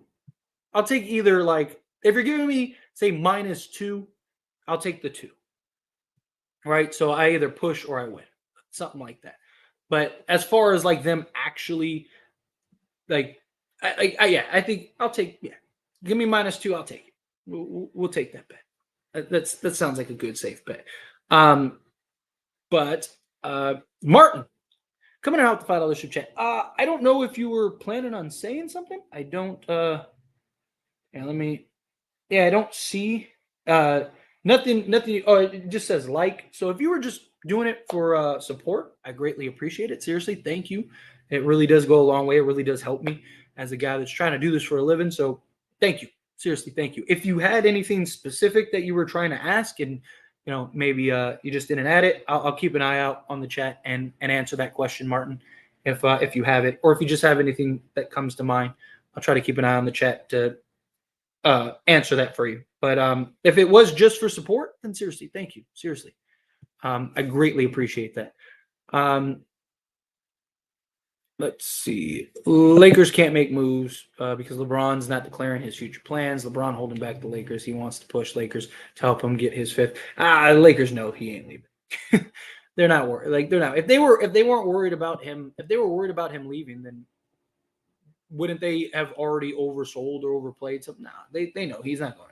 S1: I'll take either, like, if you're giving me say -2, I'll take the 2. right? So I either push or I win, something like that. But as far as like them actually like, yeah, I think I'll take, yeah, give me -2, I'll take it. We'll take that bet. That sounds like a good safe bet. Um, but Martin, coming out with the $5 super chat. I don't know if you were planning on saying something. I don't. Yeah, let me. Yeah, I don't see nothing. Nothing. Oh, it just says like. So if you were just doing it for support, I greatly appreciate it. Seriously, thank you. It really does go a long way. It really does help me as a guy that's trying to do this for a living. So thank you. Seriously, thank you. If you had anything specific that you were trying to ask, and maybe you just didn't add it, I'll keep an eye out on the chat and answer that question, Martin. If you have it, or if you just have anything that comes to mind, I'll try to keep an eye on the chat to answer that for you. But if it was just for support, then seriously, thank you. Seriously, I greatly appreciate that. Let's see. Lakers can't make moves because LeBron's not declaring his future plans. LeBron holding back the Lakers. He wants to push Lakers to help him get his fifth. Lakers know he ain't leaving. They're not worried. Like they're not. If they weren't worried about him, if they were worried about him leaving, then wouldn't they have already oversold or overplayed something? Nah, they know he's not going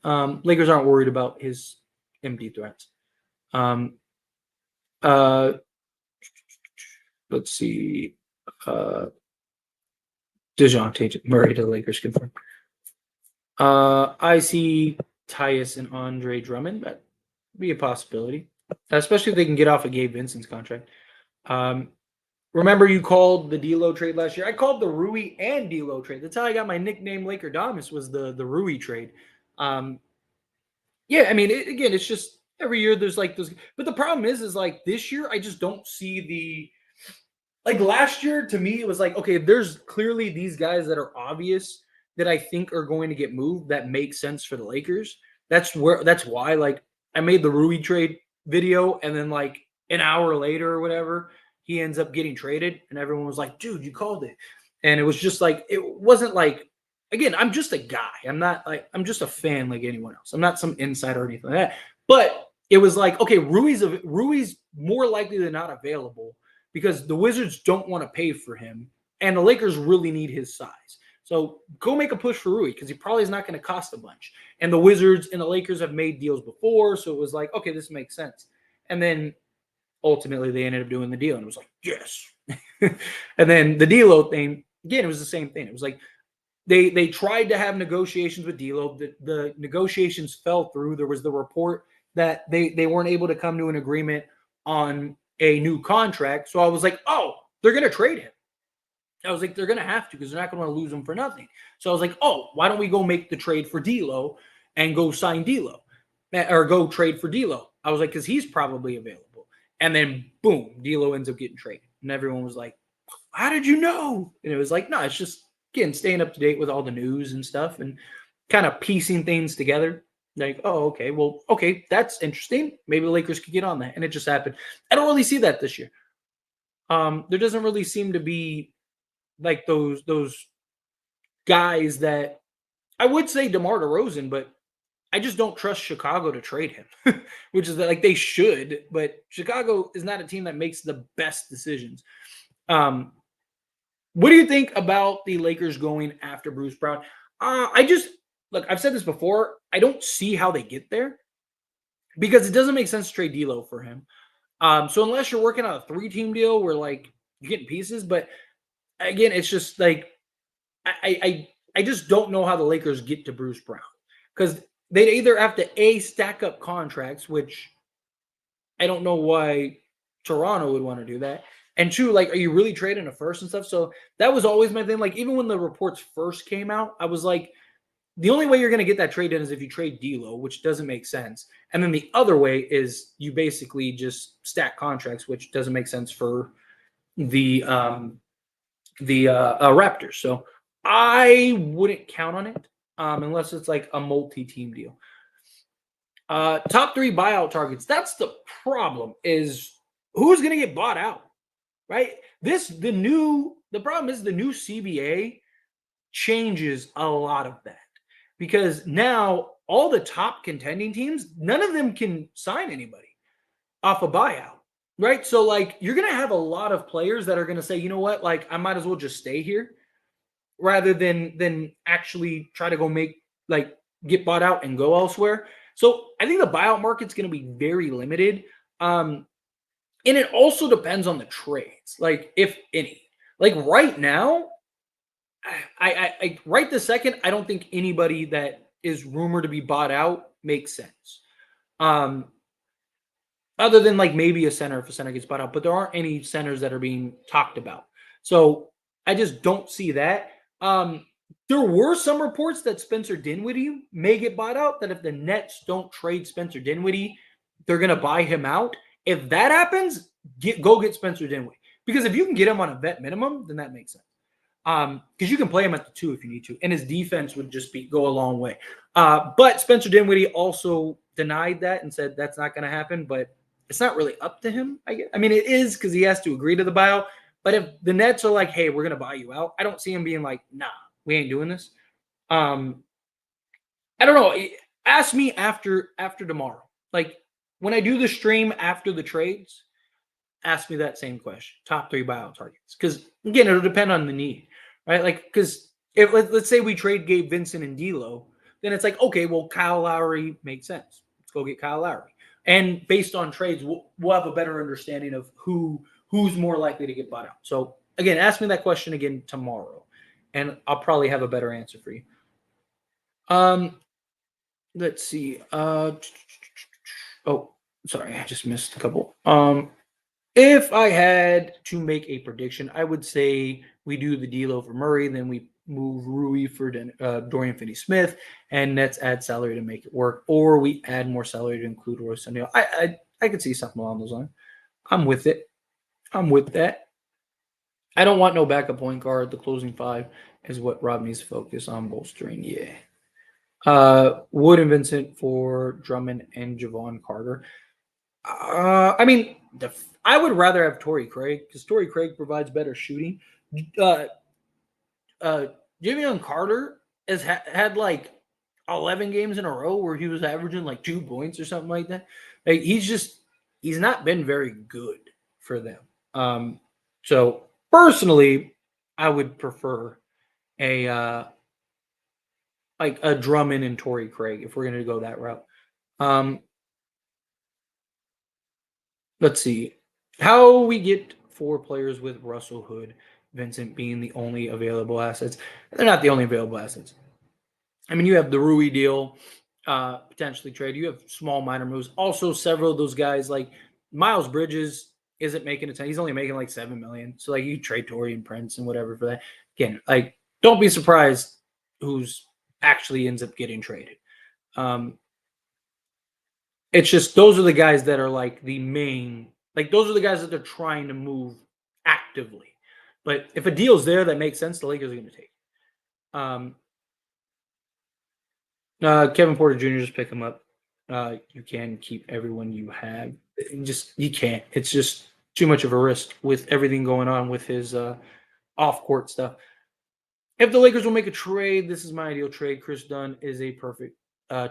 S1: anywhere. Lakers aren't worried about his empty threats. Let's see. DeJounte Murray to the Lakers confirmed. I see Tyus and Andre Drummond. That'd be a possibility, especially if they can get off of Gabe Vincent's contract. Remember you called the D'Lo trade last year? I called the Rui and D'Lo trade. That's how I got my nickname Laker Damas, was the Rui trade. Yeah, I mean, again, it's just every year there's like those. But the problem is like this year I just don't see the. Like last year, to me, it was like, okay, there's clearly these guys that are obvious that I think are going to get moved that make sense for the Lakers. That's why like I made the Rui trade video, and then like an hour later or whatever, he ends up getting traded, and everyone was like, dude, you called it. And it was just like, it wasn't like, again, I'm just a guy. I'm just a fan like anyone else. I'm not some insider or anything like that. But it was like, okay, Rui's more likely than not available because the Wizards don't want to pay for him, and the Lakers really need his size. So go make a push for Rui because he probably is not going to cost a bunch. And the Wizards and the Lakers have made deals before, so it was like, okay, this makes sense. And then ultimately they ended up doing the deal, and it was like, yes. And then the D'Lo thing, again, it was the same thing. It was like they tried to have negotiations with D'Lo. The negotiations fell through. There was the report that they weren't able to come to an agreement on a new contract. So I was like, oh, they're going to trade him. I was like, they're going to have to because they're not going to lose him for nothing. So I was like, oh, why don't we go make the trade for D'Lo and go sign D'Lo or go trade for D'Lo? I was like, because he's probably available. And then boom, D'Lo ends up getting traded. And everyone was like, how did you know? And it was like, no, it's just, again, staying up to date with all the news and stuff and kind of piecing things together. Like, oh, okay, well, okay, that's interesting. Maybe the Lakers could get on that. And it just happened. I don't really see that this year. There doesn't really seem to be like those guys that I would say DeMar DeRozan, but I just don't trust Chicago to trade him, which is that like they should, but Chicago is not a team that makes the best decisions. What do you think about the Lakers going after Bruce Brown? Look, I've said this before. I don't see how they get there because it doesn't make sense to trade D'Lo for him. So unless you're working on a 3-team deal where like you're getting pieces, but again, it's just like I just don't know how the Lakers get to Bruce Brown because they'd either have to stack up contracts, which I don't know why Toronto would want to do that. And two, like, are you really trading a first and stuff? So that was always my thing. Like, even when the reports first came out, I was like, the only way you're going to get that trade in is if you trade D'Lo, which doesn't make sense. And then the other way is you basically just stack contracts, which doesn't make sense for the Raptors. So I wouldn't count on it unless it's like a multi-team deal. Top 3 buyout targets. That's the problem, is who's going to get bought out, right? The problem is the new CBA changes a lot of that because now all the top contending teams, none of them can sign anybody off a buyout, right? So like you're going to have a lot of players that are going to say, you know what, like I might as well just stay here rather than actually try to go get bought out and go elsewhere. So I think the buyout market's going to be very limited. And it also depends on the trades, like if any. Like right now, I right this second, I don't think anybody that is rumored to be bought out makes sense. Other than like maybe a center if a center gets bought out, but there aren't any centers that are being talked about. So I just don't see that. There were some reports that Spencer Dinwiddie may get bought out, that if the Nets don't trade Spencer Dinwiddie, they're going to buy him out. If that happens, go get Spencer Dinwiddie. Because if you can get him on a vet minimum, then that makes sense. Because you can play him at the 2 if you need to, and his defense would just go a long way. But Spencer Dinwiddie also denied that and said that's not going to happen, but it's not really up to him, I guess. I mean, it is because he has to agree to the buyout. But if the Nets are like, hey, we're going to buy you out, I don't see him being like, nah, we ain't doing this. I don't know. Ask me after tomorrow. Like when I do the stream after the trades, ask me that same question. Top 3 buyout targets. Because again, it'll depend on the need, right? Like, because if let's say we trade Gabe Vincent and D'Lo, then it's like, okay, well, Kyle Lowry makes sense. Let's go get Kyle Lowry. And based on trades, we'll have a better understanding of who's more likely to get bought out. So again, ask me that question again tomorrow, and I'll probably have a better answer for you. Let's see. Oh, sorry, I just missed a couple. If I had to make a prediction, I would say we do the D'Lo for Murray, then we move Rui for Dorian Finney-Smith, and Nets add salary to make it work, or we add more salary to include Royce O'Neal. I could see something along those lines. I'm with it. I'm with that. I don't want no backup point guard. The closing 5 is what Rob needs to focus on bolstering. Yeah. Wood and Vincent for Drummond and Javon Carter. I mean, I would rather have Torrey Craig because Torrey Craig provides better shooting. Javion Carter has had like 11 games in a row where he was averaging like 2 points or something like that. Like he's not been very good for them. So personally, I would prefer a Drummond and Torrey Craig if we're going to go that route. Let's see how we get 4 players with Russell Hood, Vincent being the only available assets. They're not the only available assets. I mean, you have the Rui deal, potentially trade. You have small minor moves. Also, several of those guys like Miles Bridges isn't making a ton. He's only making like $7 million. So like you trade Taurean Prince and whatever for that. Again, like don't be surprised who's actually ends up getting traded. It's just those are the guys that are like the main, like those are the guys that they're trying to move actively. But if a deal's there that makes sense, the Lakers are going to take it. Kevin Porter Jr. just pick him up. You can keep everyone you have. You can't. It's just too much of a risk with everything going on with his off-court stuff. If the Lakers will make a trade, this is my ideal trade. Chris Dunn is a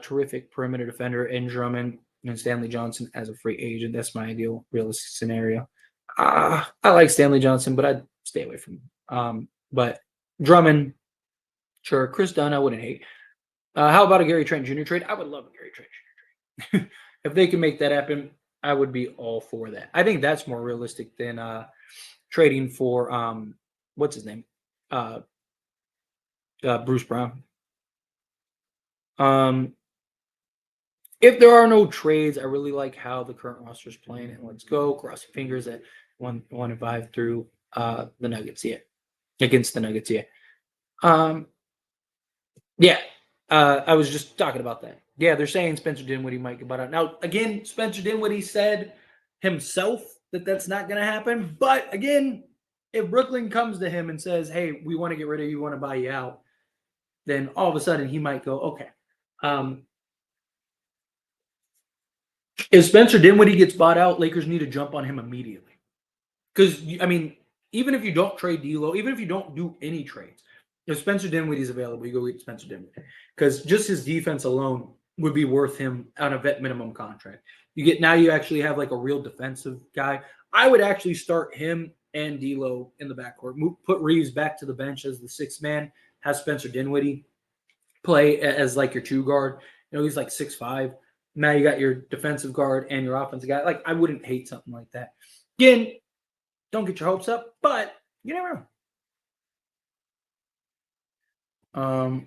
S1: terrific perimeter defender, and Drummond and Stanley Johnson as a free agent. That's my ideal realistic scenario. I like Stanley Johnson, but I'd stay away from him. But Drummond, sure. Chris Dunn, I wouldn't hate. How about a Gary Trent Jr. trade? I would love a Gary Trent Jr. trade. If they can make that happen, I would be all for that. I think that's more realistic than trading for what's his name? Bruce Brown. If there are no trades, I really like how the current roster is playing, and let's go cross your fingers at 1-5 through the Nuggets. Yeah, against the Nuggets. Yeah. I was just talking about that. Yeah, they're saying Spencer Dinwiddie might get bought out. Now, again, Spencer Dinwiddie said himself that that's not going to happen. But again, if Brooklyn comes to him and says, hey, we want to get rid of you, want to buy you out, then all of a sudden he might go, okay. If Spencer Dinwiddie gets bought out, Lakers need to jump on him immediately. Because, I mean, even if you don't trade D'Lo, even if you don't do any trades, if Spencer Dinwiddie is available, you go get Spencer Dinwiddie. Because just his defense alone would be worth him on a vet minimum contract. You actually have like a real defensive guy. I would actually start him and D'Lo in the backcourt. Put Reeves back to the bench as the sixth man. Have Spencer Dinwiddie play as like your two guard. He's like 6'5". Now you got your defensive guard and your offensive guy. Like, I wouldn't hate something like that. Again, don't get your hopes up, but you never know.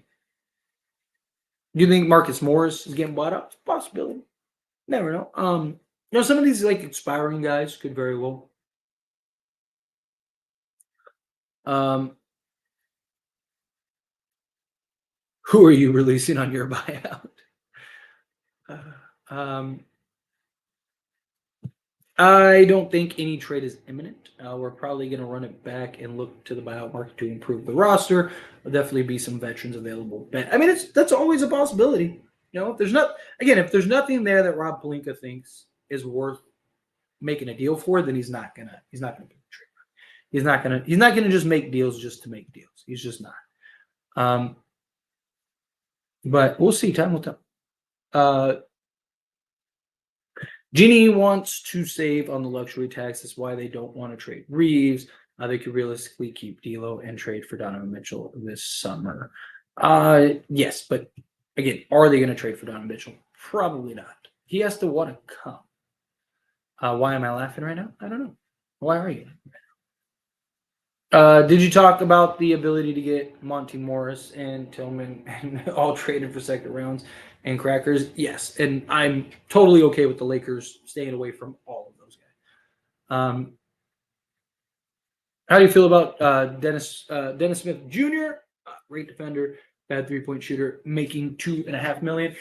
S1: Do you think Marcus Morris is getting bought up? Possibility. Never know. Some of these like expiring guys could very well. Who are you releasing on your buyout? I don't think any trade is imminent. We're probably going to run it back and look to the buyout market to improve the roster. There'll definitely be some veterans available. But I mean, that's always a possibility. If there's nothing there that Rob Pelinka thinks is worth making a deal for, then he's not gonna make a trade. He's not gonna just make deals just to make deals. He's just not. But we'll see. Time will tell. Ginny wants to save on the luxury tax. That's why they don't want to trade Reeves. They could realistically keep D'Lo and trade for Donovan Mitchell this summer. Yes, but again, are they going to trade for Donovan Mitchell? Probably not. He has to want to come. Why am I laughing right now? I don't know. Why are you? Did you talk about the ability to get Monty Morris and Tillman and all traded for second rounds and crackers? Yes, and I'm totally okay with the Lakers staying away from all of those guys. How do you feel about Dennis Smith Jr.? Great defender, bad 3-point shooter, making $2.5 million.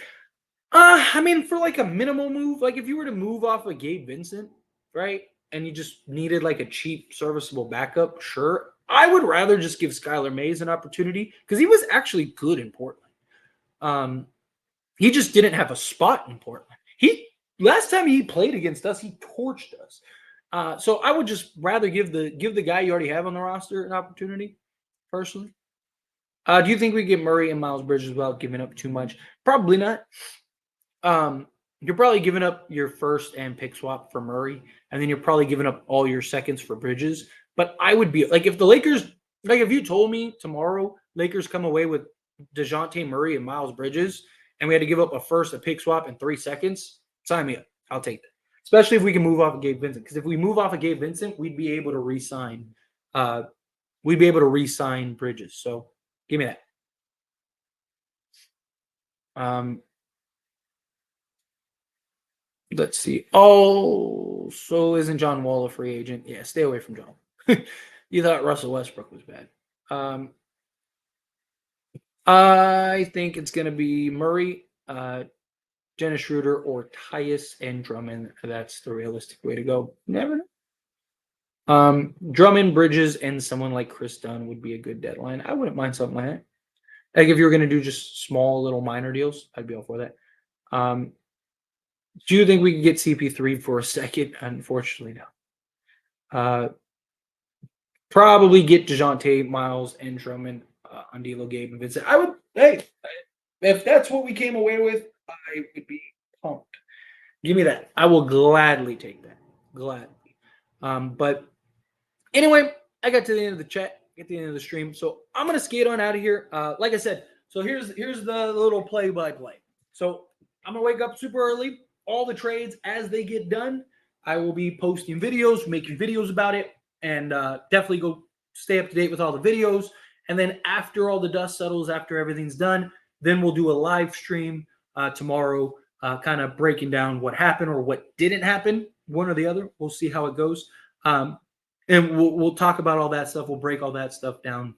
S1: I mean, for like a minimal move, like if you were to move off of Gabe Vincent, right? And you just needed like a cheap, serviceable backup, sure. I would rather just give Skylar Mays an opportunity because he was actually good in Portland. He just didn't have a spot in Portland. Last time he played against us, he torched us. So I would just rather give the guy you already have on the roster an opportunity, personally. Do you think we get Murray and Miles Bridges without giving up too much? Probably not. You're probably giving up your first and pick swap for Murray, and then you're probably giving up all your seconds for Bridges. But I would be like, if the Lakers, like if you told me tomorrow Lakers come away with DeJounte Murray and Miles Bridges, and we had to give up a first, a pick swap, and 3 seconds, sign me up. I'll take that. Especially if we can move off of Gabe Vincent. Because if we move off of Gabe Vincent, we'd be able to re-sign. We'd be able to re-sign Bridges. So give me that. Let's see. Oh, so isn't John Wall a free agent? Yeah, stay away from John. You thought Russell Westbrook was bad. I think it's going to be Murray, Dennis Schroeder, or Tyus and Drummond. That's the realistic way to go. Never know. Drummond, Bridges, and someone like Chris Dunn would be a good deadline. I wouldn't mind something like that. Like if you were going to do just small little minor deals, I'd be all for that. Do you think we could get CP3 for a second? Unfortunately, no. Probably get DeJounte, Miles, and Drummond on D'Lo, Gabe, and Vincent. I would, hey, if that's what we came away with, I would be pumped. Give me that. I will gladly take that. Gladly. But anyway, I got to the end of the chat, get to the end of the stream. So I'm going to skate on out of here. Like I said, so here's the little play-by-play. So I'm going to wake up super early. All the trades as they get done, I will be posting videos, making videos about it, and definitely go stay up to date with all the videos. And then after all the dust settles, after everything's done, then we'll do a live stream tomorrow, kind of breaking down what happened or what didn't happen, one or the other. We'll see how it goes. And we'll talk about all that stuff. We'll break all that stuff down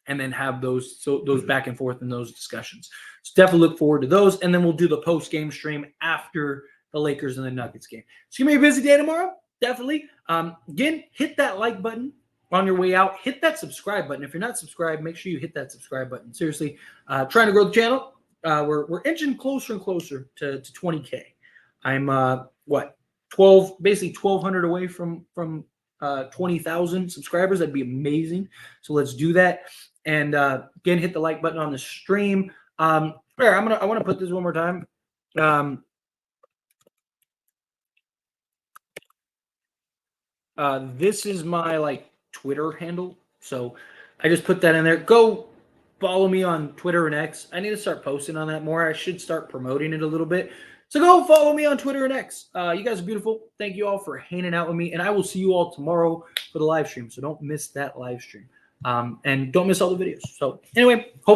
S1: and then have those back and forth in those discussions. So definitely look forward to those. And then we'll do the post-game stream after the Lakers and the Nuggets game. It's going to be a busy day tomorrow. Definitely. Again, hit that like button on your way out. Hit that subscribe button. If you're not subscribed, make sure you hit that subscribe button. Seriously, trying to grow the channel. We're inching closer and closer to 20K. I'm, basically 1,200 away from 20,000 subscribers. That'd be amazing. So let's do that. And again, hit the like button on the stream. I want to put this one more time. This is my like Twitter handle, so I just put that in there. Go follow me on Twitter and X. I need to start posting on that more. I should start promoting it a little bit. So go follow me on Twitter and X. You guys are beautiful. Thank you all for hanging out with me, and I will see you all tomorrow for the live stream. So don't miss that live stream, and don't miss all the videos. So anyway, hope.